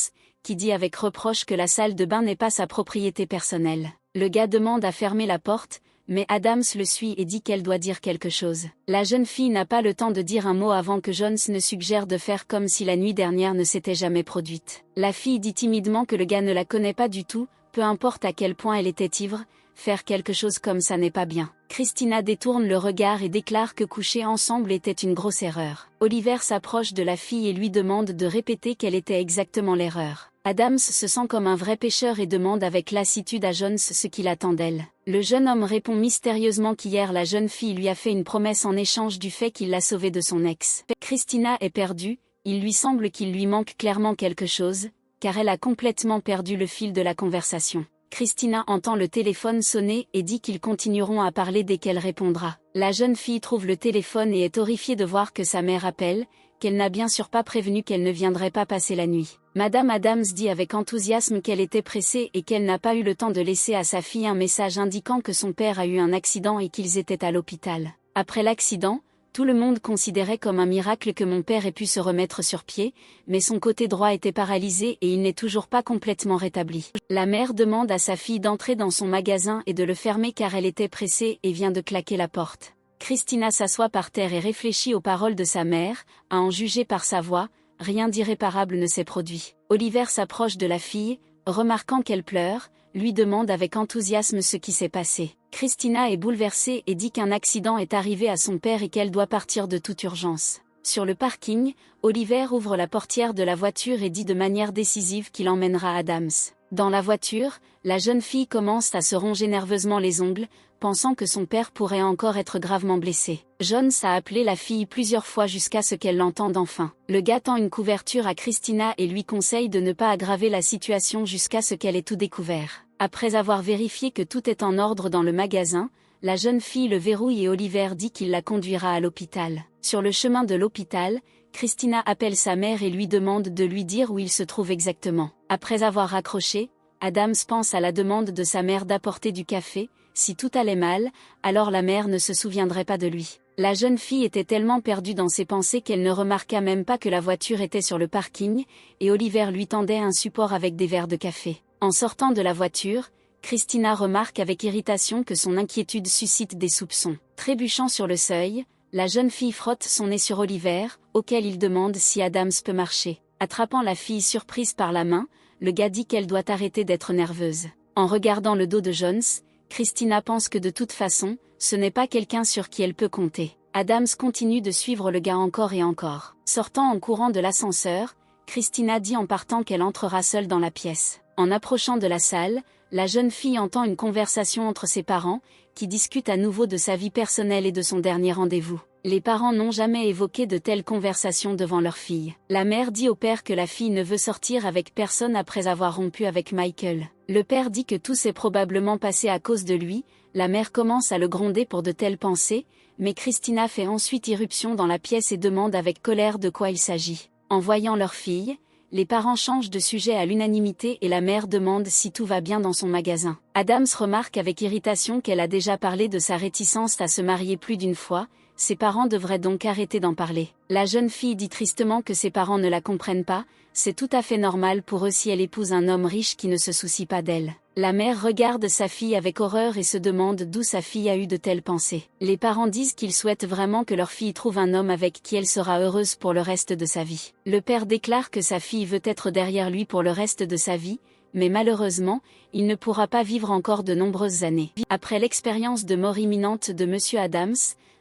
Speaker 1: qui dit avec reproche que la salle de bain n'est pas sa propriété personnelle. Le gars demande à fermer la porte, mais Adams le suit et dit qu'elle doit dire quelque chose. La jeune fille n'a pas le temps de dire un mot avant que Jones ne suggère de faire comme si la nuit dernière ne s'était jamais produite. La fille dit timidement que le gars ne la connaît pas du tout, peu importe à quel point elle était ivre, faire quelque chose comme ça n'est pas bien. Christina détourne le regard et déclare que coucher ensemble était une grosse erreur. Oliver s'approche de la fille et lui demande de répéter quelle était exactement l'erreur. Adams se sent comme un vrai pécheur et demande avec lassitude à Jones ce qu'il attend d'elle. Le jeune homme répond mystérieusement qu'hier la jeune fille lui a fait une promesse en échange du fait qu'il l'a sauvée de son ex. Christina est perdue, il lui semble qu'il lui manque clairement quelque chose, car elle a complètement perdu le fil de la conversation. Christina entend le téléphone sonner et dit qu'ils continueront à parler dès qu'elle répondra. La jeune fille trouve le téléphone et est horrifiée de voir que sa mère appelle, qu'elle n'a bien sûr pas prévenu qu'elle ne viendrait pas passer la nuit. Madame Adams dit avec enthousiasme qu'elle était pressée et qu'elle n'a pas eu le temps de laisser à sa fille un message indiquant que son père a eu un accident et qu'ils étaient à l'hôpital. Après l'accident, tout le monde considérait comme un miracle que mon père ait pu se remettre sur pied, mais son côté droit était paralysé et il n'est toujours pas complètement rétabli. La mère demande à sa fille d'entrer dans son magasin et de le fermer car elle était pressée et vient de claquer la porte. Christina s'assoit par terre et réfléchit aux paroles de sa mère, à en juger par sa voix, rien d'irréparable ne s'est produit. Oliver s'approche de la fille, remarquant qu'elle pleure, lui demande avec enthousiasme ce qui s'est passé. Christina est bouleversée et dit qu'un accident est arrivé à son père et qu'elle doit partir de toute urgence. Sur le parking, Oliver ouvre la portière de la voiture et dit de manière décisive qu'il emmènera Adams. Dans la voiture, la jeune fille commence à se ronger nerveusement les ongles, pensant que son père pourrait encore être gravement blessé. Jones a appelé la fille plusieurs fois jusqu'à ce qu'elle l'entende enfin. Le gars tend une couverture à Christina et lui conseille de ne pas aggraver la situation jusqu'à ce qu'elle ait tout découvert. Après avoir vérifié que tout est en ordre dans le magasin, la jeune fille le verrouille et Oliver dit qu'il la conduira à l'hôpital. Sur le chemin de l'hôpital, Christina appelle sa mère et lui demande de lui dire où il se trouve exactement. Après avoir raccroché, Adams pense à la demande de sa mère d'apporter du café. Si tout allait mal, alors la mère ne se souviendrait pas de lui. La jeune fille était tellement perdue dans ses pensées qu'elle ne remarqua même pas que la voiture était sur le parking, et Oliver lui tendait un support avec des verres de café. En sortant de la voiture, Christina remarque avec irritation que son inquiétude suscite des soupçons. Trébuchant sur le seuil, la jeune fille frotte son nez sur Oliver, auquel il demande si Adams peut marcher. Attrapant la fille surprise par la main, le gars dit qu'elle doit arrêter d'être nerveuse. En regardant le dos de Jones, Christina pense que de toute façon, ce n'est pas quelqu'un sur qui elle peut compter. Adams continue de suivre le gars encore et encore. Sortant en courant de l'ascenseur, Christina dit en partant qu'elle entrera seule dans la pièce. En approchant de la salle, la jeune fille entend une conversation entre ses parents, qui discutent à nouveau de sa vie personnelle et de son dernier rendez-vous. Les parents n'ont jamais évoqué de telles conversations devant leur fille. La mère dit au père que la fille ne veut sortir avec personne après avoir rompu avec Michael. Le père dit que tout s'est probablement passé à cause de lui, la mère commence à le gronder pour de telles pensées, mais Christina fait ensuite irruption dans la pièce et demande avec colère de quoi il s'agit. En voyant leur fille, les parents changent de sujet à l'unanimité et la mère demande si tout va bien dans son magasin. Adams remarque avec irritation qu'elle a déjà parlé de sa réticence à se marier plus d'une fois, ses parents devraient donc arrêter d'en parler. La jeune fille dit tristement que ses parents ne la comprennent pas, c'est tout à fait normal pour eux si elle épouse un homme riche qui ne se soucie pas d'elle. La mère regarde sa fille avec horreur et se demande d'où sa fille a eu de telles pensées. Les parents disent qu'ils souhaitent vraiment que leur fille trouve un homme avec qui elle sera heureuse pour le reste de sa vie. Le père déclare que sa fille veut être derrière lui pour le reste de sa vie, mais malheureusement, il ne pourra pas vivre encore de nombreuses années. Après l'expérience de mort imminente de Monsieur Adams,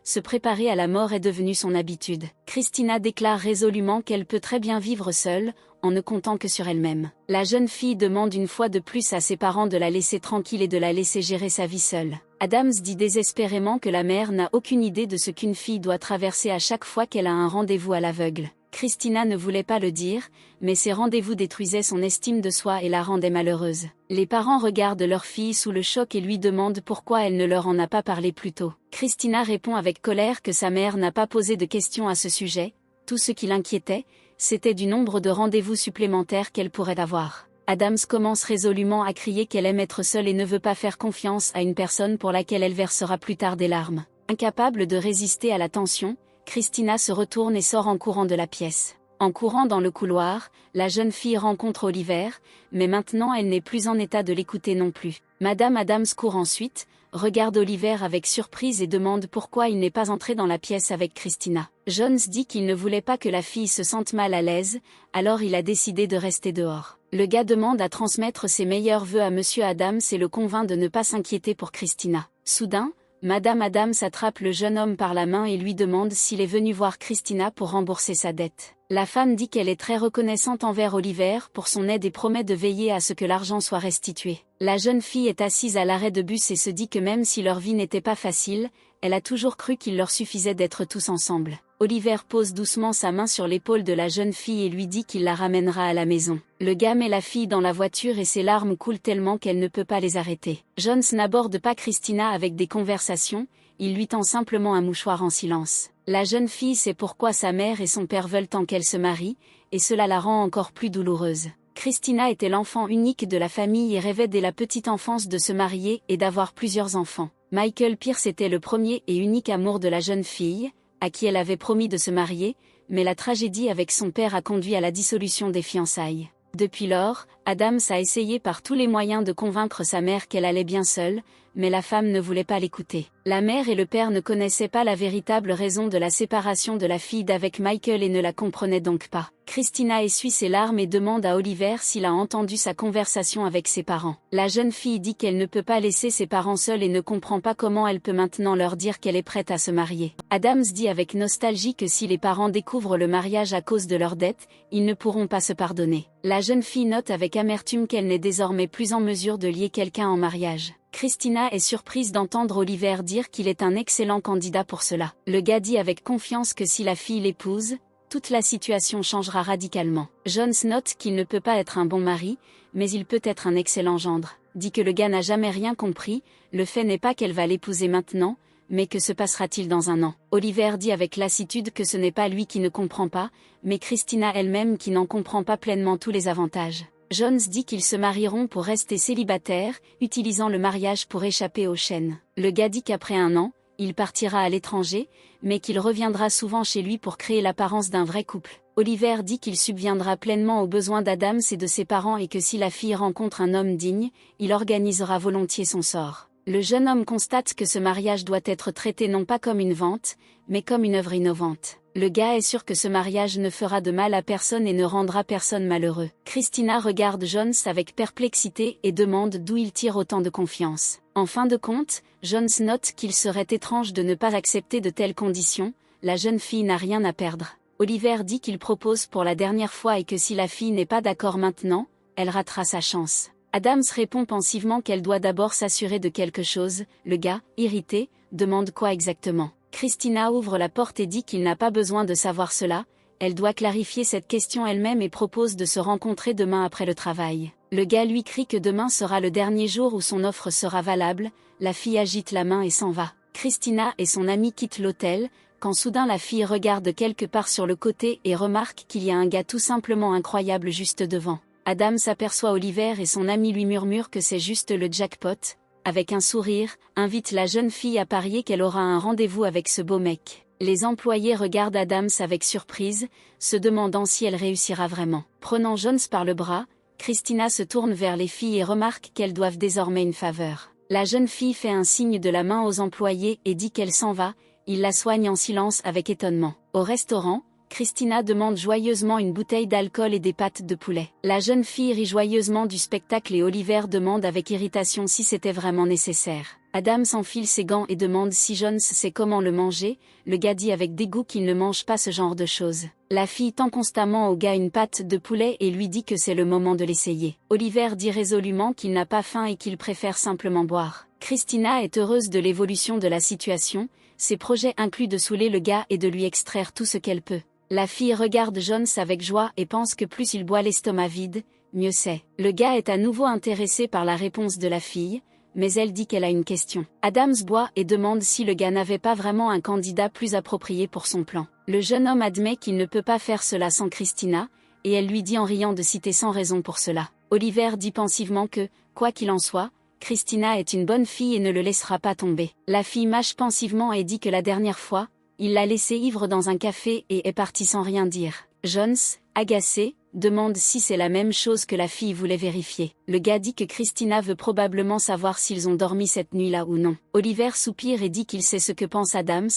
Speaker 1: se préparer à la mort est devenu son habitude. Christina déclare résolument qu'elle peut très bien vivre seule, en ne comptant que sur elle-même. La jeune fille demande une fois de plus à ses parents de la laisser tranquille et de la laisser gérer sa vie seule. Adams dit désespérément que la mère n'a aucune idée de ce qu'une fille doit traverser à chaque fois qu'elle a un rendez-vous à l'aveugle. Christina ne voulait pas le dire, mais ces rendez-vous détruisaient son estime de soi et la rendaient malheureuse. Les parents regardent leur fille sous le choc et lui demandent pourquoi elle ne leur en a pas parlé plus tôt. Christina répond avec colère que sa mère n'a pas posé de questions à ce sujet, tout ce qui l'inquiétait, c'était du nombre de rendez-vous supplémentaires qu'elle pourrait avoir. Adams commence résolument à crier qu'elle aime être seule et ne veut pas faire confiance à une personne pour laquelle elle versera plus tard des larmes. Incapable de résister à la tension, Christina se retourne et sort en courant de la pièce. En courant dans le couloir, la jeune fille rencontre Oliver, mais maintenant elle n'est plus en état de l'écouter non plus. Madame Adams court ensuite, regarde Oliver avec surprise et demande pourquoi il n'est pas entré dans la pièce avec Christina. Jones dit qu'il ne voulait pas que la fille se sente mal à l'aise, alors il a décidé de rester dehors. Le gars demande à transmettre ses meilleurs vœux à Monsieur Adams et le convainc de ne pas s'inquiéter pour Christina. Soudain, Madame Adams attrape le jeune homme par la main et lui demande s'il est venu voir Christina pour rembourser sa dette. La femme dit qu'elle est très reconnaissante envers Oliver pour son aide et promet de veiller à ce que l'argent soit restitué. La jeune fille est assise à l'arrêt de bus et se dit que même si leur vie n'était pas facile, elle a toujours cru qu'il leur suffisait d'être tous ensemble. Oliver pose doucement sa main sur l'épaule de la jeune fille et lui dit qu'il la ramènera à la maison. Le gars met la fille dans la voiture et ses larmes coulent tellement qu'elle ne peut pas les arrêter. Jones n'aborde pas Christina avec des conversations, il lui tend simplement un mouchoir en silence. La jeune fille sait pourquoi sa mère et son père veulent tant qu'elle se marie, et cela la rend encore plus douloureuse. Christina était l'enfant unique de la famille et rêvait dès la petite enfance de se marier et d'avoir plusieurs enfants. Michael Pierce était le premier et unique amour de la jeune fille, à qui elle avait promis de se marier, mais la tragédie avec son père a conduit à la dissolution des fiançailles. Depuis lors, Adams a essayé par tous les moyens de convaincre sa mère qu'elle allait bien seule, mais la femme ne voulait pas l'écouter. La mère et le père ne connaissaient pas la véritable raison de la séparation de la fille d'avec Michael et ne la comprenaient donc pas. Christina essuie ses larmes et demande à Oliver s'il a entendu sa conversation avec ses parents. La jeune fille dit qu'elle ne peut pas laisser ses parents seuls et ne comprend pas comment elle peut maintenant leur dire qu'elle est prête à se marier. Adams dit avec nostalgie que si les parents découvrent le mariage à cause de leur dette, ils ne pourront pas se pardonner. La jeune fille note avec amertume qu'elle n'est désormais plus en mesure de lier quelqu'un en mariage. Christina est surprise d'entendre Oliver dire qu'il est un excellent candidat pour cela. Le gars dit avec confiance que si la fille l'épouse, toute la situation changera radicalement. Jones note qu'il ne peut pas être un bon mari, mais il peut être un excellent gendre. Dit que le gars n'a jamais rien compris, le fait n'est pas qu'elle va l'épouser maintenant, mais que se passera-t-il dans un an. Oliver dit avec lassitude que ce n'est pas lui qui ne comprend pas, mais Christina elle-même qui n'en comprend pas pleinement tous les avantages. Jones dit qu'ils se marieront pour rester célibataires, utilisant le mariage pour échapper aux chaînes. Le gars dit qu'après un an, il partira à l'étranger, mais qu'il reviendra souvent chez lui pour créer l'apparence d'un vrai couple. Oliver dit qu'il subviendra pleinement aux besoins d'Adams et de ses parents et que si la fille rencontre un homme digne, il organisera volontiers son sort. Le jeune homme constate que ce mariage doit être traité non pas comme une vente, mais comme une œuvre innovante. Le gars est sûr que ce mariage ne fera de mal à personne et ne rendra personne malheureux. Christina regarde Jones avec perplexité et demande d'où il tire autant de confiance. En fin de compte, Jones note qu'il serait étrange de ne pas accepter de telles conditions, la jeune fille n'a rien à perdre. Oliver dit qu'il propose pour la dernière fois et que si la fille n'est pas d'accord maintenant, elle ratera sa chance. Adams répond pensivement qu'elle doit d'abord s'assurer de quelque chose. Le gars, irrité, demande quoi exactement. Christina ouvre la porte et dit qu'il n'a pas besoin de savoir cela, elle doit clarifier cette question elle-même et propose de se rencontrer demain après le travail. Le gars lui crie que demain sera le dernier jour où son offre sera valable, la fille agite la main et s'en va. Christina et son ami quittent l'hôtel, quand soudain la fille regarde quelque part sur le côté et remarque qu'il y a un gars tout simplement incroyable juste devant. Adam s'aperçoit Oliver et son ami lui murmure que c'est juste le jackpot. Avec un sourire, invite la jeune fille à parier qu'elle aura un rendez-vous avec ce beau mec. Les employés regardent Adams avec surprise, se demandant si elle réussira vraiment. Prenant Jones par le bras, Christina se tourne vers les filles et remarque qu'elles doivent désormais une faveur. La jeune fille fait un signe de la main aux employés et dit qu'elle s'en va, ils la soignent en silence avec étonnement. Au restaurant, Christina demande joyeusement une bouteille d'alcool et des pâtes de poulet. La jeune fille rit joyeusement du spectacle et Oliver demande avec irritation si c'était vraiment nécessaire. Adam s'enfile ses gants et demande si Jones sait comment le manger, le gars dit avec dégoût qu'il ne mange pas ce genre de choses. La fille tend constamment au gars une pâte de poulet et lui dit que c'est le moment de l'essayer. Oliver dit résolument qu'il n'a pas faim et qu'il préfère simplement boire. Christina est heureuse de l'évolution de la situation, ses projets incluent de saouler le gars et de lui extraire tout ce qu'elle peut. La fille regarde Jones avec joie et pense que plus il boit l'estomac vide, mieux c'est. Le gars est à nouveau intéressé par la réponse de la fille, mais elle dit qu'elle a une question. Adams boit et demande si le gars n'avait pas vraiment un candidat plus approprié pour son plan. Le jeune homme admet qu'il ne peut pas faire cela sans Christina, et elle lui dit en riant de citer sans raison pour cela. Oliver dit pensivement que, quoi qu'il en soit, Christina est une bonne fille et ne le laissera pas tomber. La fille mâche pensivement et dit que la dernière fois, il l'a laissée ivre dans un café et est parti sans rien dire. Jones, agacé, demande si c'est la même chose que la fille voulait vérifier. Le gars dit que Christina veut probablement savoir s'ils ont dormi cette nuit-là ou non. Oliver soupire et dit qu'il sait ce que pense Adams,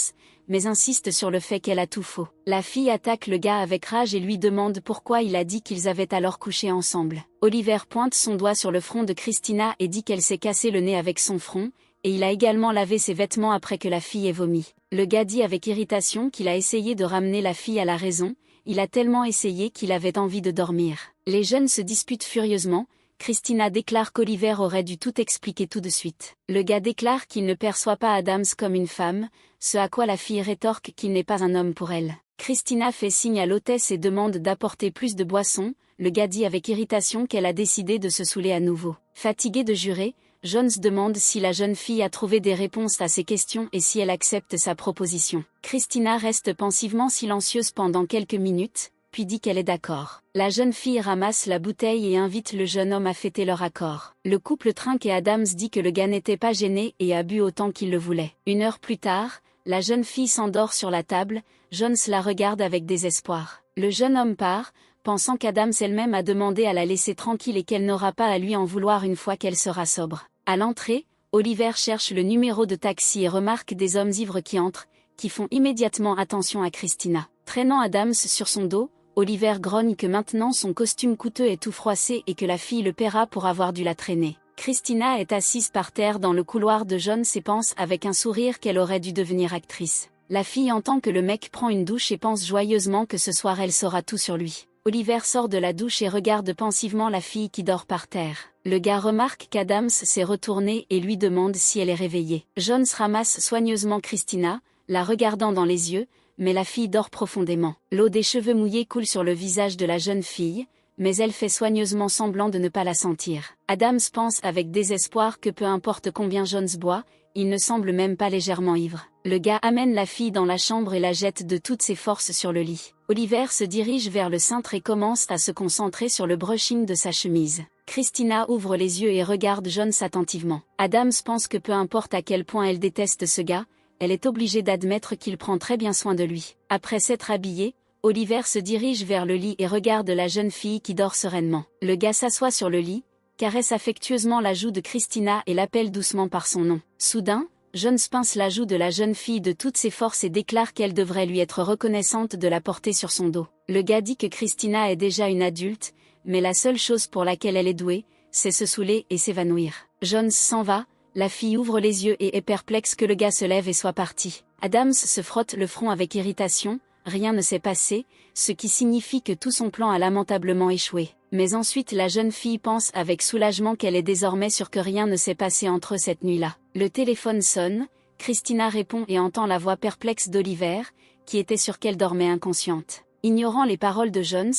Speaker 1: mais insiste sur le fait qu'elle a tout faux. La fille attaque le gars avec rage et lui demande pourquoi il a dit qu'ils avaient alors couché ensemble. Oliver pointe son doigt sur le front de Christina et dit qu'elle s'est cassé le nez avec son front, et il a également lavé ses vêtements après que la fille ait vomi. Le gars dit avec irritation qu'il a essayé de ramener la fille à la raison, il a tellement essayé qu'il avait envie de dormir. Les jeunes se disputent furieusement, Christina déclare qu'Oliver aurait dû tout expliquer tout de suite. Le gars déclare qu'il ne perçoit pas Adams comme une femme, ce à quoi la fille rétorque qu'il n'est pas un homme pour elle. Christina fait signe à l'hôtesse et demande d'apporter plus de boissons, le gars dit avec irritation qu'elle a décidé de se saouler à nouveau. Fatigué de jurer, Jones demande si la jeune fille a trouvé des réponses à ses questions et si elle accepte sa proposition. Christina reste pensivement silencieuse pendant quelques minutes, puis dit qu'elle est d'accord. La jeune fille ramasse la bouteille et invite le jeune homme à fêter leur accord. Le couple trinque et Adams dit que le gars n'était pas gêné et a bu autant qu'il le voulait. 1 heure plus tard, la jeune fille s'endort sur la table, Jones la regarde avec désespoir. Le jeune homme part, pensant qu'Adams elle-même a demandé à la laisser tranquille et qu'elle n'aura pas à lui en vouloir une fois qu'elle sera sobre. À l'entrée, Oliver cherche le numéro de taxi et remarque des hommes ivres qui entrent, qui font immédiatement attention à Christina. Traînant Adams sur son dos, Oliver grogne que maintenant son costume coûteux est tout froissé et que la fille le paiera pour avoir dû la traîner. Christina est assise par terre dans le couloir de Jones et pense avec un sourire qu'elle aurait dû devenir actrice. La fille entend que le mec prend une douche et pense joyeusement que ce soir elle saura tout sur lui. Oliver sort de la douche et regarde pensivement la fille qui dort par terre. Le gars remarque qu'Adams s'est retourné et lui demande si elle est réveillée. Jones ramasse soigneusement Christina, la regardant dans les yeux, mais la fille dort profondément. L'eau des cheveux mouillés coule sur le visage de la jeune fille, mais elle fait soigneusement semblant de ne pas la sentir. Adams pense avec désespoir que peu importe combien Jones boit, il ne semble même pas légèrement ivre. Le gars amène la fille dans la chambre et la jette de toutes ses forces sur le lit. Oliver se dirige vers le cintre et commence à se concentrer sur le brushing de sa chemise. Christina ouvre les yeux et regarde Jones attentivement. Adams pense que peu importe à quel point elle déteste ce gars, elle est obligée d'admettre qu'il prend très bien soin de lui. Après s'être habillé, Oliver se dirige vers le lit et regarde la jeune fille qui dort sereinement. Le gars s'assoit sur le lit, caresse affectueusement la joue de Christina et l'appelle doucement par son nom. Soudain, Jones pince la joue de la jeune fille de toutes ses forces et déclare qu'elle devrait lui être reconnaissante de la porter sur son dos. Le gars dit que Christina est déjà une adulte, mais la seule chose pour laquelle elle est douée, c'est se saouler et s'évanouir. Jones s'en va, la fille ouvre les yeux et est perplexe que le gars se lève et soit parti. Adams se frotte le front avec irritation, rien ne s'est passé, ce qui signifie que tout son plan a lamentablement échoué. Mais ensuite la jeune fille pense avec soulagement qu'elle est désormais sûre que rien ne s'est passé entre eux cette nuit-là. Le téléphone sonne, Christina répond et entend la voix perplexe d'Oliver, qui était sûre qu'elle dormait inconsciente. Ignorant les paroles de Jones,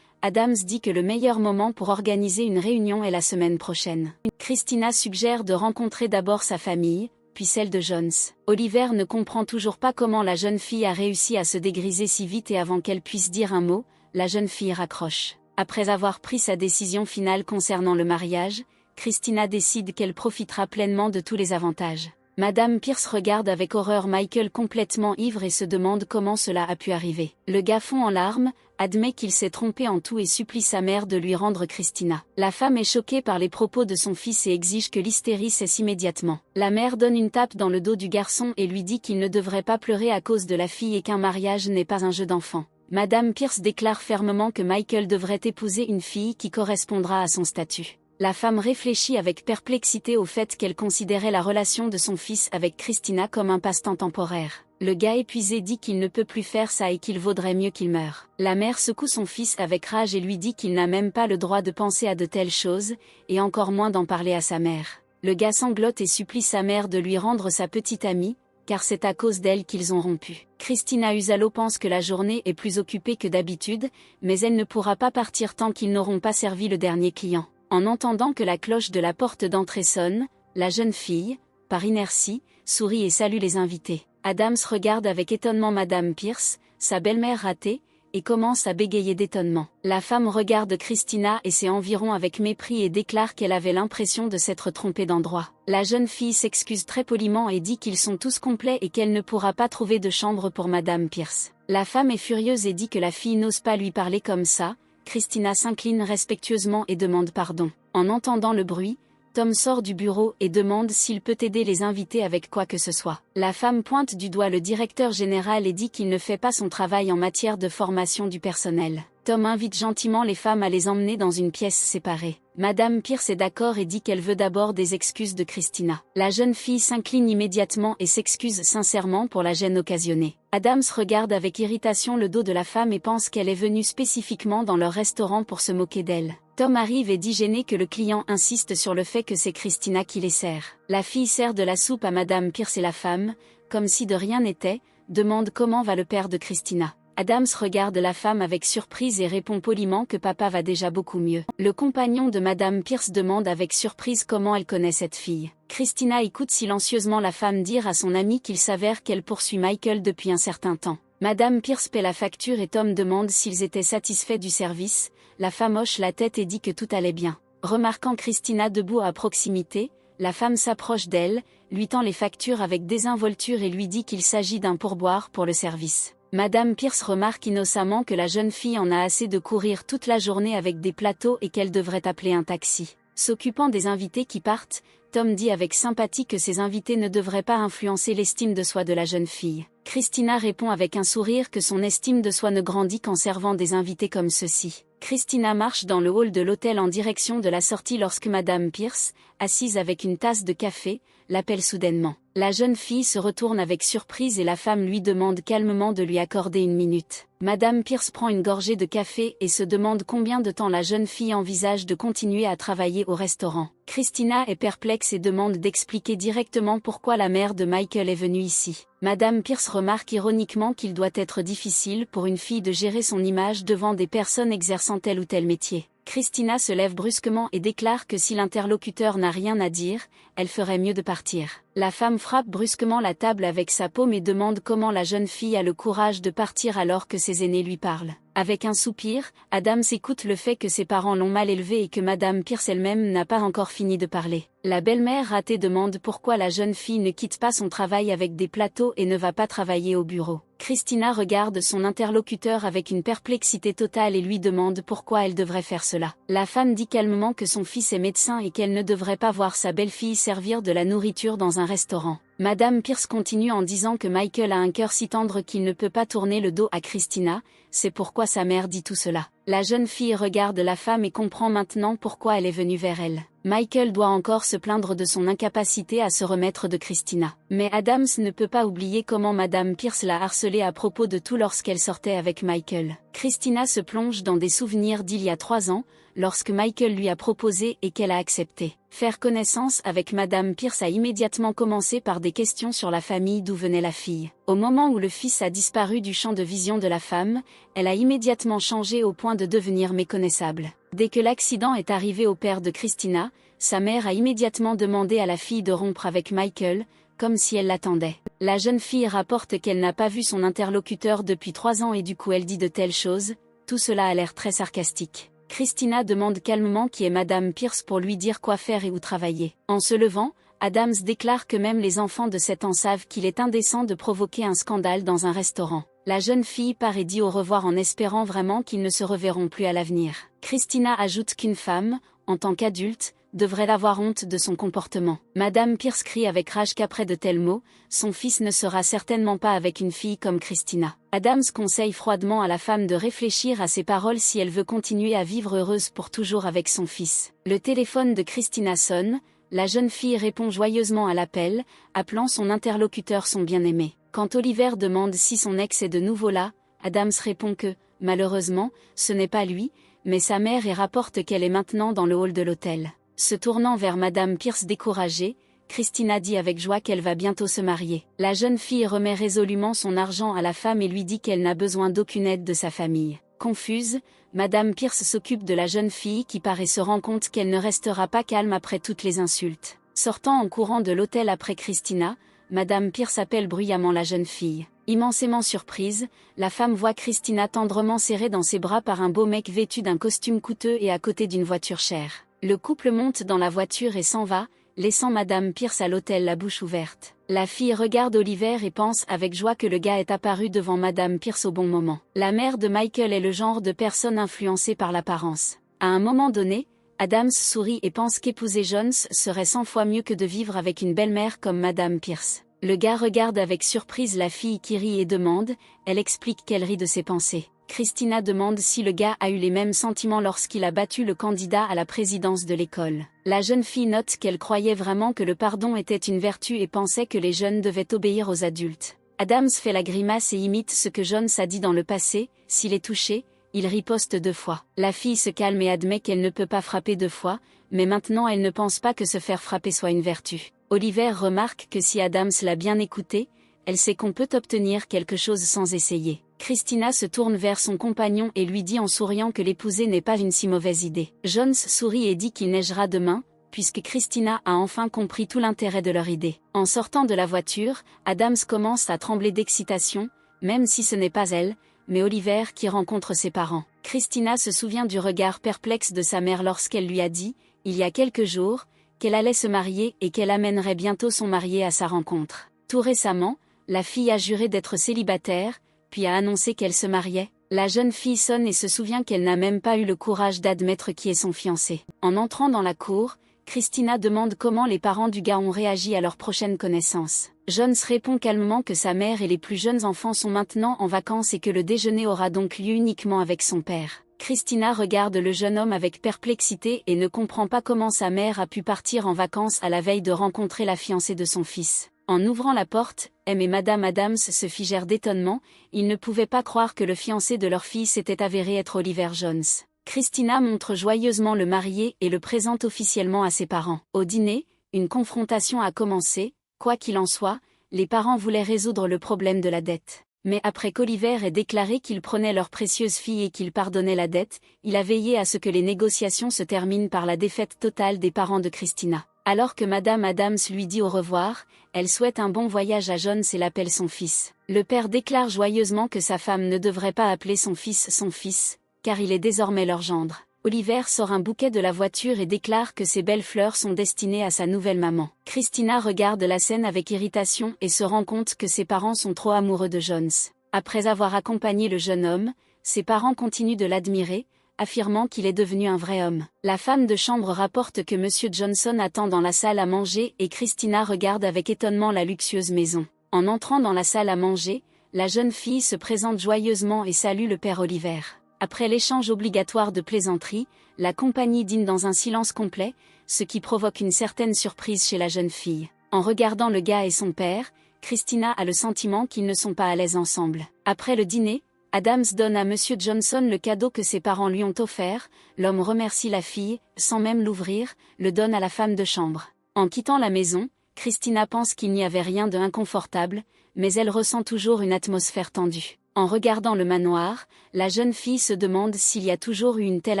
Speaker 1: Adams dit que le meilleur moment pour organiser une réunion est la semaine prochaine. Christina suggère de rencontrer d'abord sa famille, puis celle de Jones. Oliver ne comprend toujours pas comment la jeune fille a réussi à se dégriser si vite et avant qu'elle puisse dire un mot, la jeune fille raccroche. Après avoir pris sa décision finale concernant le mariage, Christina décide qu'elle profitera pleinement de tous les avantages. Madame Pierce regarde avec horreur Michael complètement ivre et se demande comment cela a pu arriver. Le gars fond en larmes, admet qu'il s'est trompé en tout et supplie sa mère de lui rendre Christina. La femme est choquée par les propos de son fils et exige que l'hystérie cesse immédiatement. La mère donne une tape dans le dos du garçon et lui dit qu'il ne devrait pas pleurer à cause de la fille et qu'un mariage n'est pas un jeu d'enfant. Madame Pierce déclare fermement que Michael devrait épouser une fille qui correspondra à son statut. La femme réfléchit avec perplexité au fait qu'elle considérait la relation de son fils avec Christina comme un passe-temps temporaire. Le gars épuisé dit qu'il ne peut plus faire ça et qu'il vaudrait mieux qu'il meure. La mère secoue son fils avec rage et lui dit qu'il n'a même pas le droit de penser à de telles choses, et encore moins d'en parler à sa mère. Le gars sanglote et supplie sa mère de lui rendre sa petite amie, car c'est à cause d'elle qu'ils ont rompu. Christina Usalo pense que la journée est plus occupée que d'habitude, mais elle ne pourra pas partir tant qu'ils n'auront pas servi le dernier client. En entendant que la cloche de la porte d'entrée sonne, la jeune fille, par inertie, sourit et salue les invités. Adams regarde avec étonnement Madame Pierce, sa belle-mère ratée, et commence à bégayer d'étonnement. La femme regarde Christina et ses environs avec mépris et déclare qu'elle avait l'impression de s'être trompée d'endroit. La jeune fille s'excuse très poliment et dit qu'ils sont tous complets et qu'elle ne pourra pas trouver de chambre pour Madame Pierce. La femme est furieuse et dit que la fille n'ose pas lui parler comme ça. Christina s'incline respectueusement et demande pardon. En entendant le bruit, Tom sort du bureau et demande s'il peut aider les invités avec quoi que ce soit. La femme pointe du doigt le directeur général et dit qu'il ne fait pas son travail en matière de formation du personnel. Tom invite gentiment les femmes à les emmener dans une pièce séparée. Madame Pierce est d'accord et dit qu'elle veut d'abord des excuses de Christina. La jeune fille s'incline immédiatement et s'excuse sincèrement pour la gêne occasionnée. Adams regarde avec irritation le dos de la femme et pense qu'elle est venue spécifiquement dans leur restaurant pour se moquer d'elle. Tom arrive et dit gêné que le client insiste sur le fait que c'est Christina qui les sert. La fille sert de la soupe à Madame Pierce et la femme, comme si de rien n'était, demande comment va le père de Christina. Adams regarde la femme avec surprise et répond poliment que papa va déjà beaucoup mieux. Le compagnon de Madame Pierce demande avec surprise comment elle connaît cette fille. Christina écoute silencieusement la femme dire à son ami qu'il s'avère qu'elle poursuit Michael depuis un certain temps. Madame Pierce paie la facture et Tom demande s'ils étaient satisfaits du service. La femme hoche la tête et dit que tout allait bien. Remarquant Christina debout à proximité, la femme s'approche d'elle, lui tend les factures avec désinvolture et lui dit qu'il s'agit d'un pourboire pour le service. Madame Pierce remarque innocemment que la jeune fille en a assez de courir toute la journée avec des plateaux et qu'elle devrait appeler un taxi. S'occupant des invités qui partent, Tom dit avec sympathie que ces invités ne devraient pas influencer l'estime de soi de la jeune fille. Christina répond avec un sourire que son estime de soi ne grandit qu'en servant des invités comme ceux-ci. Christina marche dans le hall de l'hôtel en direction de la sortie lorsque Madame Pierce, assise avec une tasse de café, l'appelle soudainement. La jeune fille se retourne avec surprise et la femme lui demande calmement de lui accorder une minute. Madame Pierce prend une gorgée de café et se demande combien de temps la jeune fille envisage de continuer à travailler au restaurant. Christina est perplexe et demande d'expliquer directement pourquoi la mère de Michael est venue ici. Madame Pierce remarque ironiquement qu'il doit être difficile pour une fille de gérer son image devant des personnes exerçant tel ou tel métier. Christina se lève brusquement et déclare que si l'interlocuteur n'a rien à dire, elle ferait mieux de partir. La femme frappe brusquement la table avec sa paume et demande comment la jeune fille a le courage de partir alors que ses aînés lui parlent. Avec un soupir, Adams écoute le fait que ses parents l'ont mal élevée et que Madame Pierce elle-même n'a pas encore fini de parler. La belle-mère ratée demande pourquoi la jeune fille ne quitte pas son travail avec des plateaux et ne va pas travailler au bureau. Christina regarde son interlocuteur avec une perplexité totale et lui demande pourquoi elle devrait faire cela. La femme dit calmement que son fils est médecin et qu'elle ne devrait pas voir sa belle-fille servir de la nourriture dans un restaurant. Madame Pierce continue en disant que Michael a un cœur si tendre qu'il ne peut pas tourner le dos à Christina, c'est pourquoi sa mère dit tout cela. La jeune fille regarde la femme et comprend maintenant pourquoi elle est venue vers elle. Michael doit encore se plaindre de son incapacité à se remettre de Christina. Mais Adams ne peut pas oublier comment Madame Pierce l'a harcelée à propos de tout lorsqu'elle sortait avec Michael. Christina se plonge dans des souvenirs d'il y a 3 ans, lorsque Michael lui a proposé et qu'elle a accepté. Faire connaissance avec Madame Pierce a immédiatement commencé par des questions sur la famille d'où venait la fille. Au moment où le fils a disparu du champ de vision de la femme, elle a immédiatement changé au point de devenir méconnaissable. Dès que l'accident est arrivé au père de Christina, sa mère a immédiatement demandé à la fille de rompre avec Michael, comme si elle l'attendait. La jeune fille rapporte qu'elle n'a pas vu son interlocuteur depuis 3 ans et du coup elle dit de telles choses, tout cela a l'air très sarcastique. Christina demande calmement qui est Madame Pierce pour lui dire quoi faire et où travailler. En se levant, Adams déclare que même les enfants de 7 ans savent qu'il est indécent de provoquer un scandale dans un restaurant. La jeune fille part et dit au revoir en espérant vraiment qu'ils ne se reverront plus à l'avenir. Christina ajoute qu'une femme, en tant qu'adulte, devrait avoir honte de son comportement. Madame Pierce crie avec rage qu'après de tels mots, son fils ne sera certainement pas avec une fille comme Christina. Adams conseille froidement à la femme de réfléchir à ses paroles si elle veut continuer à vivre heureuse pour toujours avec son fils. Le téléphone de Christina sonne, la jeune fille répond joyeusement à l'appel, appelant son interlocuteur son bien-aimé. Quand Oliver demande si son ex est de nouveau là, Adams répond que, malheureusement, ce n'est pas lui, mais sa mère et rapporte qu'elle est maintenant dans le hall de l'hôtel. Se tournant vers Madame Pierce découragée, Christina dit avec joie qu'elle va bientôt se marier. La jeune fille remet résolument son argent à la femme et lui dit qu'elle n'a besoin d'aucune aide de sa famille. Confuse, Madame Pierce s'occupe de la jeune fille qui part et se rend compte qu'elle ne restera pas calme après toutes les insultes. Sortant en courant de l'hôtel après Christina, Madame Pierce appelle bruyamment la jeune fille. Immensément surprise, la femme voit Christina tendrement serrée dans ses bras par un beau mec vêtu d'un costume coûteux et à côté d'une voiture chère. Le couple monte dans la voiture et s'en va, laissant Madame Pierce à l'hôtel la bouche ouverte. La fille regarde Oliver et pense avec joie que le gars est apparu devant Madame Pierce au bon moment. La mère de Michael est le genre de personne influencée par l'apparence. À un moment donné, Adams sourit et pense qu'épouser Jones serait 100 fois mieux que de vivre avec une belle-mère comme Madame Pierce. Le gars regarde avec surprise la fille qui rit et demande, elle explique qu'elle rit de ses pensées. Christina demande si le gars a eu les mêmes sentiments lorsqu'il a battu le candidat à la présidence de l'école. La jeune fille note qu'elle croyait vraiment que le pardon était une vertu et pensait que les jeunes devaient obéir aux adultes. Adams fait la grimace et imite ce que Jones a dit dans le passé, s'il est touché, il riposte 2 fois. La fille se calme et admet qu'elle ne peut pas frapper 2 fois, mais maintenant elle ne pense pas que se faire frapper soit une vertu. Oliver remarque que si Adams l'a bien écouté, elle sait qu'on peut obtenir quelque chose sans essayer. Christina se tourne vers son compagnon et lui dit en souriant que l'épouser n'est pas une si mauvaise idée. Jones sourit et dit qu'il neigera demain, puisque Christina a enfin compris tout l'intérêt de leur idée. En sortant de la voiture, Adams commence à trembler d'excitation, même si ce n'est pas elle, mais Oliver qui rencontre ses parents. Christina se souvient du regard perplexe de sa mère lorsqu'elle lui a dit, il y a quelques jours, qu'elle allait se marier et qu'elle amènerait bientôt son marié à sa rencontre. Tout récemment, la fille a juré d'être célibataire, puis a annoncé qu'elle se mariait. La jeune fille sonne et se souvient qu'elle n'a même pas eu le courage d'admettre qui est son fiancé. En entrant dans la cour, Christina demande comment les parents du gars ont réagi à leur prochaine connaissance. Jones répond calmement que sa mère et les plus jeunes enfants sont maintenant en vacances et que le déjeuner aura donc lieu uniquement avec son père. Christina regarde le jeune homme avec perplexité et ne comprend pas comment sa mère a pu partir en vacances à la veille de rencontrer la fiancée de son fils. En ouvrant la porte, M et Madame Adams se figèrent d'étonnement, ils ne pouvaient pas croire que le fiancé de leur fille s'était avéré être Oliver Jones. Christina montre joyeusement le marié et le présente officiellement à ses parents. Au dîner, une confrontation a commencé, quoi qu'il en soit, les parents voulaient résoudre le problème de la dette. Mais après qu'Oliver ait déclaré qu'il prenait leur précieuse fille et qu'il pardonnait la dette, il a veillé à ce que les négociations se terminent par la défaite totale des parents de Christina. Alors que Madame Adams lui dit au revoir, elle souhaite un bon voyage à Jones et l'appelle son fils. Le père déclare joyeusement que sa femme ne devrait pas appeler son fils, car il est désormais leur gendre. Oliver sort un bouquet de la voiture et déclare que ces belles fleurs sont destinées à sa nouvelle maman. Christina regarde la scène avec irritation et se rend compte que ses parents sont trop amoureux de Jones. Après avoir accompagné le jeune homme, ses parents continuent de l'admirer, affirmant qu'il est devenu un vrai homme. La femme de chambre rapporte que Monsieur Johnson attend dans la salle à manger et Christina regarde avec étonnement la luxueuse maison. En entrant dans la salle à manger, la jeune fille se présente joyeusement et salue le père Oliver. Après l'échange obligatoire de plaisanteries, la compagnie dîne dans un silence complet, ce qui provoque une certaine surprise chez la jeune fille. En regardant le gars et son père, Christina a le sentiment qu'ils ne sont pas à l'aise ensemble. Après le dîner, Adams donne à Monsieur Johnson le cadeau que ses parents lui ont offert, l'homme remercie la fille, sans même l'ouvrir, le donne à la femme de chambre. En quittant la maison, Christina pense qu'il n'y avait rien de inconfortable, mais elle ressent toujours une atmosphère tendue. En regardant le manoir, la jeune fille se demande s'il y a toujours eu une telle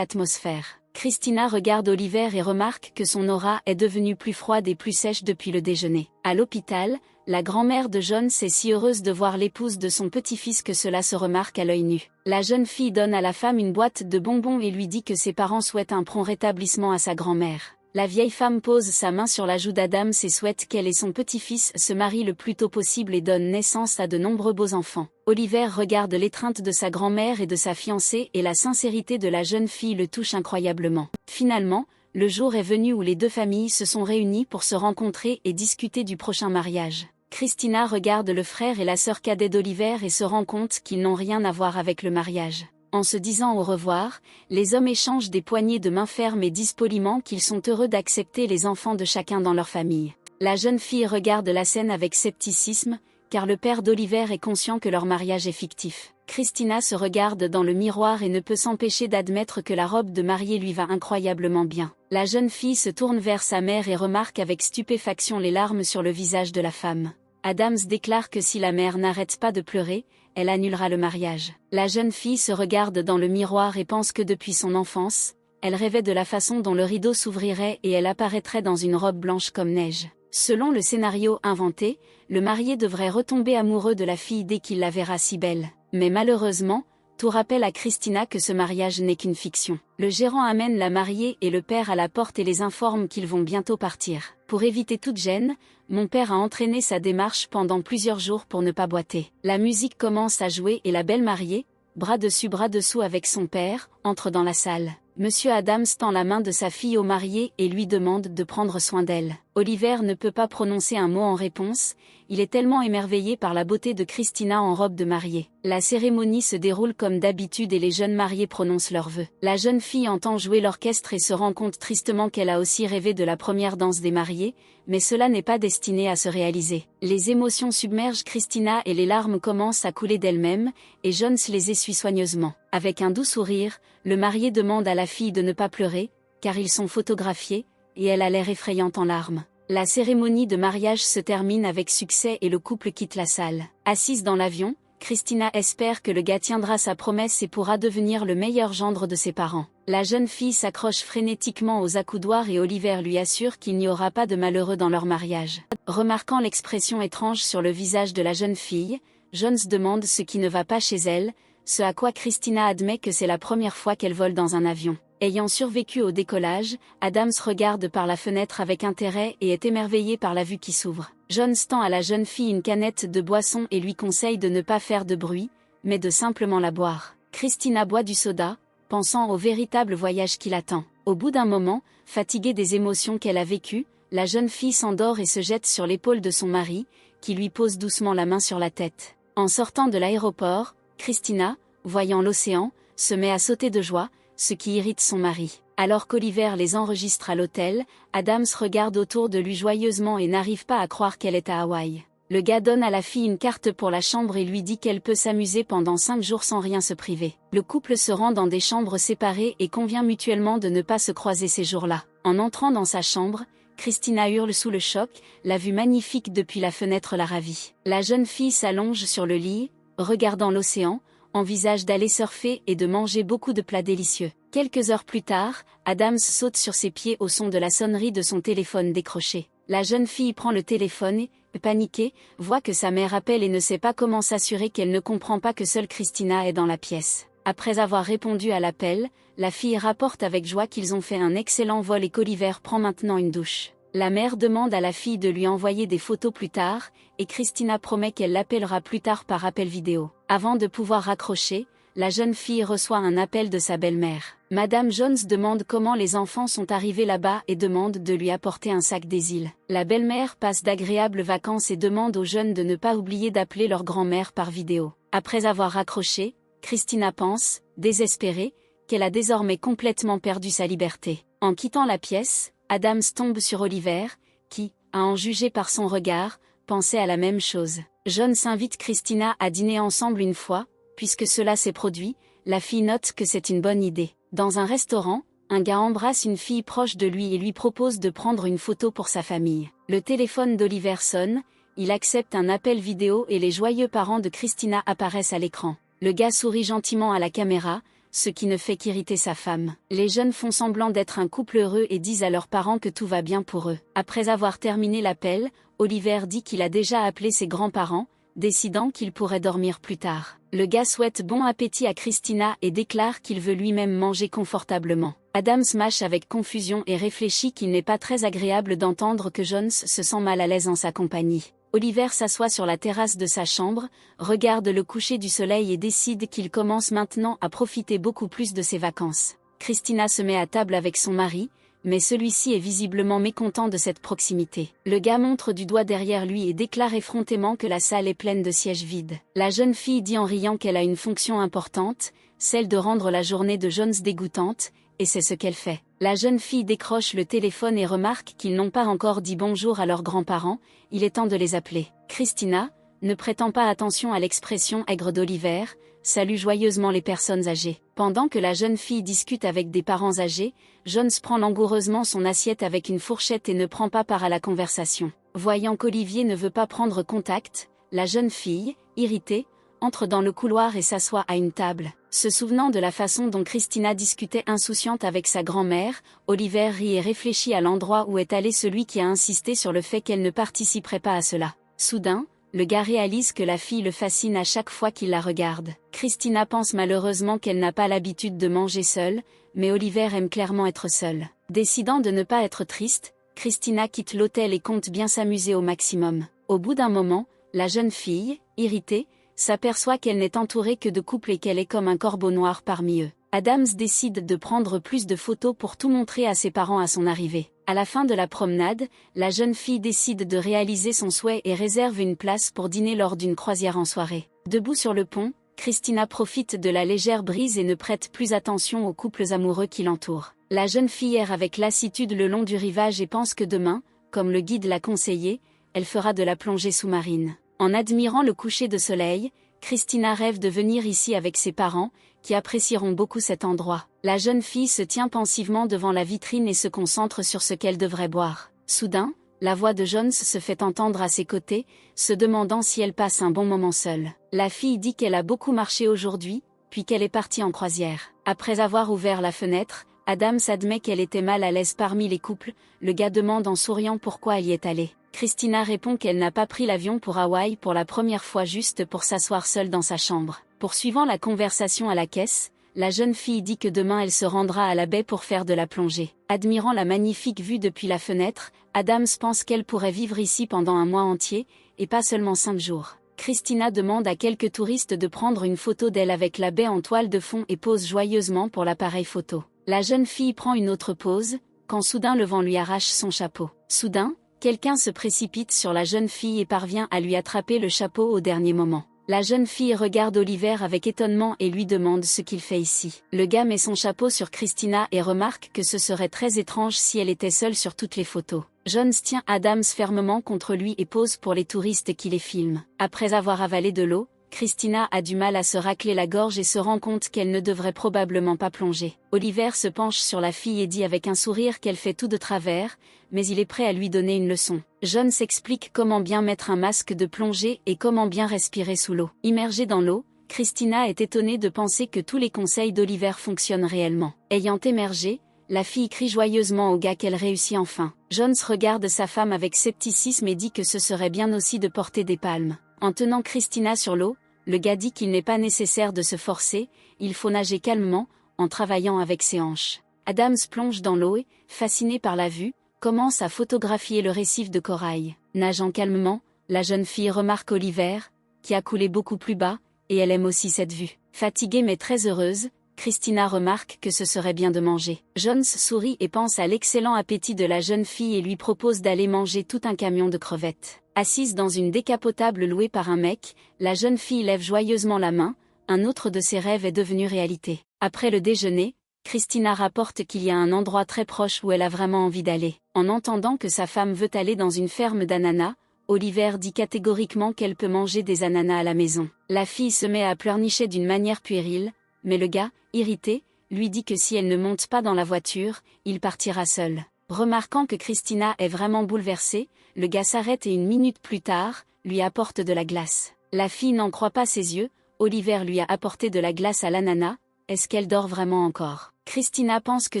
Speaker 1: atmosphère. Christina regarde Oliver et remarque que son aura est devenue plus froide et plus sèche depuis le déjeuner. À l'hôpital, la grand-mère de Jones est si heureuse de voir l'épouse de son petit-fils que cela se remarque à l'œil nu. La jeune fille donne à la femme une boîte de bonbons et lui dit que ses parents souhaitent un prompt rétablissement à sa grand-mère. La vieille femme pose sa main sur la joue d'Adams et souhaite qu'elle et son petit-fils se marient le plus tôt possible et donnent naissance à de nombreux beaux enfants. Oliver regarde l'étreinte de sa grand-mère et de sa fiancée et la sincérité de la jeune fille le touche incroyablement. Finalement, le jour est venu où les deux familles se sont réunies pour se rencontrer et discuter du prochain mariage. Christina regarde le frère et la sœur cadet d'Oliver et se rend compte qu'ils n'ont rien à voir avec le mariage. En se disant au revoir, les hommes échangent des poignées de main fermes et disent poliment qu'ils sont heureux d'accepter les enfants de chacun dans leur famille. La jeune fille regarde la scène avec scepticisme, car le père d'Oliver est conscient que leur mariage est fictif. Christina se regarde dans le miroir et ne peut s'empêcher d'admettre que la robe de mariée lui va incroyablement bien. La jeune fille se tourne vers sa mère et remarque avec stupéfaction les larmes sur le visage de la femme. Adams déclare que si la mère n'arrête pas de pleurer, elle annulera le mariage. La jeune fille se regarde dans le miroir et pense que depuis son enfance, elle rêvait de la façon dont le rideau s'ouvrirait et elle apparaîtrait dans une robe blanche comme neige. Selon le scénario inventé, le marié devrait retomber amoureux de la fille dès qu'il la verra si belle. Mais malheureusement, tout rappelle à Christina que ce mariage n'est qu'une fiction. Le gérant amène la mariée et le père à la porte et les informe qu'ils vont bientôt partir. Pour éviter toute gêne, mon père a entraîné sa démarche pendant plusieurs jours pour ne pas boiter. La musique commence à jouer et la belle mariée, bras dessus bras dessous avec son père, entre dans la salle. Monsieur Adams tend la main de sa fille au marié et lui demande de prendre soin d'elle. Oliver ne peut pas prononcer un mot en réponse, il est tellement émerveillé par la beauté de Christina en robe de mariée. La cérémonie se déroule comme d'habitude et les jeunes mariés prononcent leurs vœux. La jeune fille entend jouer l'orchestre et se rend compte tristement qu'elle a aussi rêvé de la première danse des mariés, mais cela n'est pas destiné à se réaliser. Les émotions submergent Christina et les larmes commencent à couler d'elles-mêmes, et Jones les essuie soigneusement. Avec un doux sourire, le marié demande à la fille de ne pas pleurer, car ils sont photographiés, et elle a l'air effrayante en larmes. La cérémonie de mariage se termine avec succès et le couple quitte la salle. Assise dans l'avion, Christina espère que le gars tiendra sa promesse et pourra devenir le meilleur gendre de ses parents. La jeune fille s'accroche frénétiquement aux accoudoirs et Oliver lui assure qu'il n'y aura pas de malheureux dans leur mariage. Remarquant l'expression étrange sur le visage de la jeune fille, Jones demande ce qui ne va pas chez elle, ce à quoi Christina admet que c'est la première fois qu'elle vole dans un avion. Ayant survécu au décollage, Adams regarde par la fenêtre avec intérêt et est émerveillé par la vue qui s'ouvre. Jones tend à la jeune fille une canette de boisson et lui conseille de ne pas faire de bruit, mais de simplement la boire. Christina boit du soda, pensant au véritable voyage qui l'attend. Au bout d'un moment, fatiguée des émotions qu'elle a vécues, la jeune fille s'endort et se jette sur l'épaule de son mari, qui lui pose doucement la main sur la tête. En sortant de l'aéroport, Christina, voyant l'océan, se met à sauter de joie, ce qui irrite son mari. Alors qu'Oliver les enregistre à l'hôtel, Adams regarde autour de lui joyeusement et n'arrive pas à croire qu'elle est à Hawaï. Le gars donne à la fille une carte pour la chambre et lui dit qu'elle peut s'amuser pendant 5 jours sans rien se priver. Le couple se rend dans des chambres séparées et convient mutuellement de ne pas se croiser ces jours-là. En entrant dans sa chambre, Christina hurle sous le choc, la vue magnifique depuis la fenêtre la ravit. La jeune fille s'allonge sur le lit, regardant l'océan, envisage d'aller surfer et de manger beaucoup de plats délicieux. Quelques heures plus tard, Adams saute sur ses pieds au son de la sonnerie de son téléphone décroché. La jeune fille prend le téléphone et, paniquée, voit que sa mère appelle et ne sait pas comment s'assurer qu'elle ne comprend pas que seule Christina est dans la pièce. Après avoir répondu à l'appel, la fille rapporte avec joie qu'ils ont fait un excellent vol et qu'Oliver prend maintenant une douche. La mère demande à la fille de lui envoyer des photos plus tard, et Christina promet qu'elle l'appellera plus tard par appel vidéo. Avant de pouvoir raccrocher, la jeune fille reçoit un appel de sa belle-mère. Madame Jones demande comment les enfants sont arrivés là-bas et demande de lui apporter un sac des îles. La belle-mère passe d'agréables vacances et demande aux jeunes de ne pas oublier d'appeler leur grand-mère par vidéo. Après avoir raccroché, Christina pense, désespérée, qu'elle a désormais complètement perdu sa liberté. En quittant la pièce, Adams tombe sur Oliver, qui, à en juger par son regard, pensait à la même chose. Jones invite Christina à dîner ensemble une fois, puisque cela s'est produit, la fille note que c'est une bonne idée. Dans un restaurant, un gars embrasse une fille proche de lui et lui propose de prendre une photo pour sa famille. Le téléphone d'Oliver sonne, il accepte un appel vidéo et les joyeux parents de Christina apparaissent à l'écran. Le gars sourit gentiment à la caméra, ce qui ne fait qu'irriter sa femme. Les jeunes font semblant d'être un couple heureux et disent à leurs parents que tout va bien pour eux. Après avoir terminé l'appel, Oliver dit qu'il a déjà appelé ses grands-parents, décidant qu'il pourrait dormir plus tard. Le gars souhaite bon appétit à Christina et déclare qu'il veut lui-même manger confortablement. Adams mâche avec confusion et réfléchit qu'il n'est pas très agréable d'entendre que Jones se sent mal à l'aise en sa compagnie. Oliver s'assoit sur la terrasse de sa chambre, regarde le coucher du soleil et décide qu'il commence maintenant à profiter beaucoup plus de ses vacances. Christina se met à table avec son mari, mais celui-ci est visiblement mécontent de cette proximité. Le gars montre du doigt derrière lui et déclare effrontément que la salle est pleine de sièges vides. La jeune fille dit en riant qu'elle a une fonction importante, celle de rendre la journée de Jones dégoûtante, et c'est ce qu'elle fait. La jeune fille décroche le téléphone et remarque qu'ils n'ont pas encore dit bonjour à leurs grands-parents, il est temps de les appeler. Christina, ne prêtant pas attention à l'expression aigre d'Oliver, salue joyeusement les personnes âgées. Pendant que la jeune fille discute avec des parents âgés, Jones prend langoureusement son assiette avec une fourchette et ne prend pas part à la conversation. Voyant qu'Olivier ne veut pas prendre contact, la jeune fille, irritée, entre dans le couloir et s'assoit à une table. Se souvenant de la façon dont Christina discutait insouciante avec sa grand-mère, Oliver rit et réfléchit à l'endroit où est allé celui qui a insisté sur le fait qu'elle ne participerait pas à cela. Soudain, le gars réalise que la fille le fascine à chaque fois qu'il la regarde. Christina pense malheureusement qu'elle n'a pas l'habitude de manger seule, mais Oliver aime clairement être seul. Décidant de ne pas être triste, Christina quitte l'hôtel et compte bien s'amuser au maximum. Au bout d'un moment, la jeune fille, irritée, s'aperçoit qu'elle n'est entourée que de couples et qu'elle est comme un corbeau noir parmi eux. Adams décide de prendre plus de photos pour tout montrer à ses parents à son arrivée. À la fin de la promenade, la jeune fille décide de réaliser son souhait et réserve une place pour dîner lors d'une croisière en soirée. Debout sur le pont, Christina profite de la légère brise et ne prête plus attention aux couples amoureux qui l'entourent. La jeune fille erre avec lassitude le long du rivage et pense que demain, comme le guide l'a conseillé, elle fera de la plongée sous-marine. En admirant le coucher de soleil, Christina rêve de venir ici avec ses parents, qui apprécieront beaucoup cet endroit. La jeune fille se tient pensivement devant la vitrine et se concentre sur ce qu'elle devrait boire. Soudain, la voix de Jones se fait entendre à ses côtés, se demandant si elle passe un bon moment seule. La fille dit qu'elle a beaucoup marché aujourd'hui, puis qu'elle est partie en croisière. Après avoir ouvert la fenêtre, Adams admet qu'elle était mal à l'aise parmi les couples. Le gars demande en souriant pourquoi elle y est allée. Christina répond qu'elle n'a pas pris l'avion pour Hawaï pour la première fois juste pour s'asseoir seule dans sa chambre. Poursuivant la conversation à la caisse, la jeune fille dit que demain elle se rendra à la baie pour faire de la plongée. Admirant la magnifique vue depuis la fenêtre, Adams pense qu'elle pourrait vivre ici pendant un mois entier, et pas seulement 5 jours. Christina demande à quelques touristes de prendre une photo d'elle avec la baie en toile de fond et pose joyeusement pour l'appareil photo. La jeune fille prend une autre pose, quand soudain le vent lui arrache son chapeau. Soudain, quelqu'un se précipite sur la jeune fille et parvient à lui attraper le chapeau au dernier moment. La jeune fille regarde Oliver avec étonnement et lui demande ce qu'il fait ici. Le gars met son chapeau sur Christina et remarque que ce serait très étrange si elle était seule sur toutes les photos. Jones tient Adams fermement contre lui et pose pour les touristes qui les filment. Après avoir avalé de l'eau, Christina a du mal à se racler la gorge et se rend compte qu'elle ne devrait probablement pas plonger. Oliver se penche sur la fille et dit avec un sourire qu'elle fait tout de travers, mais il est prêt à lui donner une leçon. Jones explique comment bien mettre un masque de plongée et comment bien respirer sous l'eau. Immergée dans l'eau, Christina est étonnée de penser que tous les conseils d'Oliver fonctionnent réellement. Ayant émergé, la fille crie joyeusement au gars qu'elle réussit enfin. Jones regarde sa femme avec scepticisme et dit que ce serait bien aussi de porter des palmes. En tenant Christina sur l'eau, le gars dit qu'il n'est pas nécessaire de se forcer, il faut nager calmement, en travaillant avec ses hanches. Adams plonge dans l'eau et, fasciné par la vue, commence à photographier le récif de corail. Nageant calmement, la jeune fille remarque Oliver, qui a coulé beaucoup plus bas, et elle aime aussi cette vue. Fatiguée mais très heureuse, Christina remarque que ce serait bien de manger. Jones sourit et pense à l'excellent appétit de la jeune fille et lui propose d'aller manger tout un camion de crevettes. Assise dans une décapotable louée par un mec, la jeune fille lève joyeusement la main, un autre de ses rêves est devenu réalité. Après le déjeuner, Christina rapporte qu'il y a un endroit très proche où elle a vraiment envie d'aller. En entendant que sa femme veut aller dans une ferme d'ananas, Oliver dit catégoriquement qu'elle peut manger des ananas à la maison. La fille se met à pleurnicher d'une manière puérile, mais le gars, irrité, lui dit que si elle ne monte pas dans la voiture, il partira seul. Remarquant que Christina est vraiment bouleversée, le gars s'arrête et 1 minute plus tard, lui apporte de la glace. La fille n'en croit pas ses yeux, Oliver lui a apporté de la glace à l'ananas, est-ce qu'elle dort vraiment encore? Christina pense que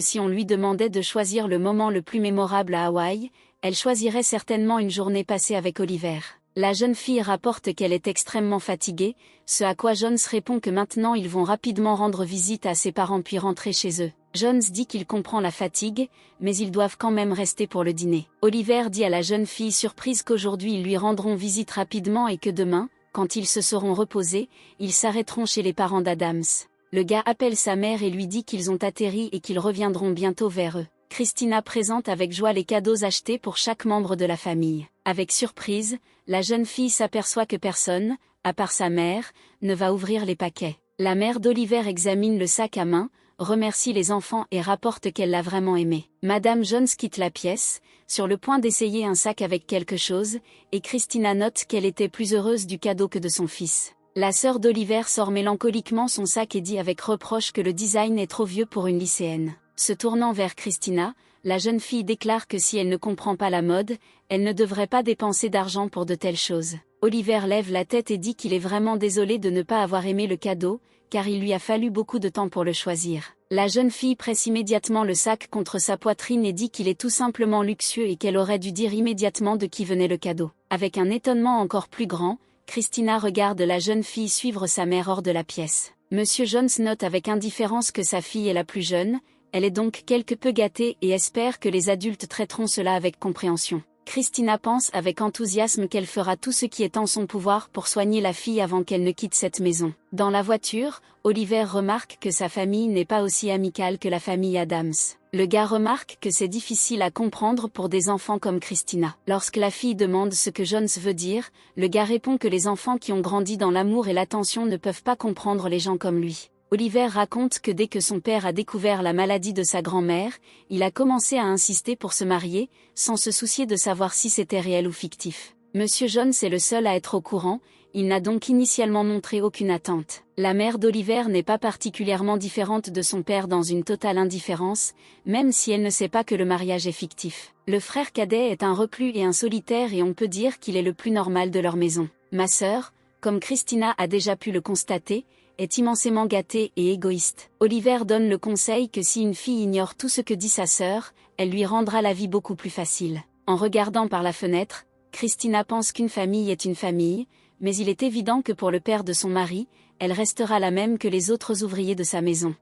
Speaker 1: si on lui demandait de choisir le moment le plus mémorable à Hawaï, elle choisirait certainement une journée passée avec Oliver. La jeune fille rapporte qu'elle est extrêmement fatiguée, ce à quoi Jones répond que maintenant ils vont rapidement rendre visite à ses parents puis rentrer chez eux. Jones dit qu'il comprend la fatigue, mais ils doivent quand même rester pour le dîner. Oliver dit à la jeune fille surprise qu'aujourd'hui ils lui rendront visite rapidement et que demain, quand ils se seront reposés, ils s'arrêteront chez les parents d'Adams. Le gars appelle sa mère et lui dit qu'ils ont atterri et qu'ils reviendront bientôt vers eux. Christina présente avec joie les cadeaux achetés pour chaque membre de la famille. Avec surprise, la jeune fille s'aperçoit que personne, à part sa mère, ne va ouvrir les paquets. La mère d'Oliver examine le sac à main, remercie les enfants et rapporte qu'elle l'a vraiment aimé. Madame Jones quitte la pièce, sur le point d'essayer un sac avec quelque chose, et Christina note qu'elle était plus heureuse du cadeau que de son fils. La sœur d'Oliver sort mélancoliquement son sac et dit avec reproche que le design est trop vieux pour une lycéenne. Se tournant vers Christina, la jeune fille déclare que si elle ne comprend pas la mode, elle ne devrait pas dépenser d'argent pour de telles choses. Oliver lève la tête et dit qu'il est vraiment désolé de ne pas avoir aimé le cadeau, car il lui a fallu beaucoup de temps pour le choisir. La jeune fille presse immédiatement le sac contre sa poitrine et dit qu'il est tout simplement luxueux et qu'elle aurait dû dire immédiatement de qui venait le cadeau. Avec un étonnement encore plus grand, Christina regarde la jeune fille suivre sa mère hors de la pièce. Monsieur Jones note avec indifférence que sa fille est la plus jeune, elle est donc quelque peu gâtée et espère que les adultes traiteront cela avec compréhension. Christina pense avec enthousiasme qu'elle fera tout ce qui est en son pouvoir pour soigner la fille avant qu'elle ne quitte cette maison. Dans la voiture, Oliver remarque que sa famille n'est pas aussi amicale que la famille Adams. Le gars remarque que c'est difficile à comprendre pour des enfants comme Christina. Lorsque la fille demande ce que Jones veut dire, le gars répond que les enfants qui ont grandi dans l'amour et l'attention ne peuvent pas comprendre les gens comme lui. Oliver raconte que dès que son père a découvert la maladie de sa grand-mère, il a commencé à insister pour se marier, sans se soucier de savoir si c'était réel ou fictif. Monsieur Jones est le seul à être au courant, il n'a donc initialement montré aucune attente. La mère d'Oliver n'est pas particulièrement différente de son père dans une totale indifférence, même si elle ne sait pas que le mariage est fictif. Le frère cadet est un reclus et un solitaire et on peut dire qu'il est le plus normal de leur maison. Ma sœur, comme Christina a déjà pu le constater, est immensément gâtée et égoïste. Oliver donne le conseil que si une fille ignore tout ce que dit sa sœur, elle lui rendra la vie beaucoup plus facile. En regardant par la fenêtre, Christina pense qu'une famille est une famille, mais il est évident que pour le père de son mari, elle restera la même que les autres ouvriers de sa maison.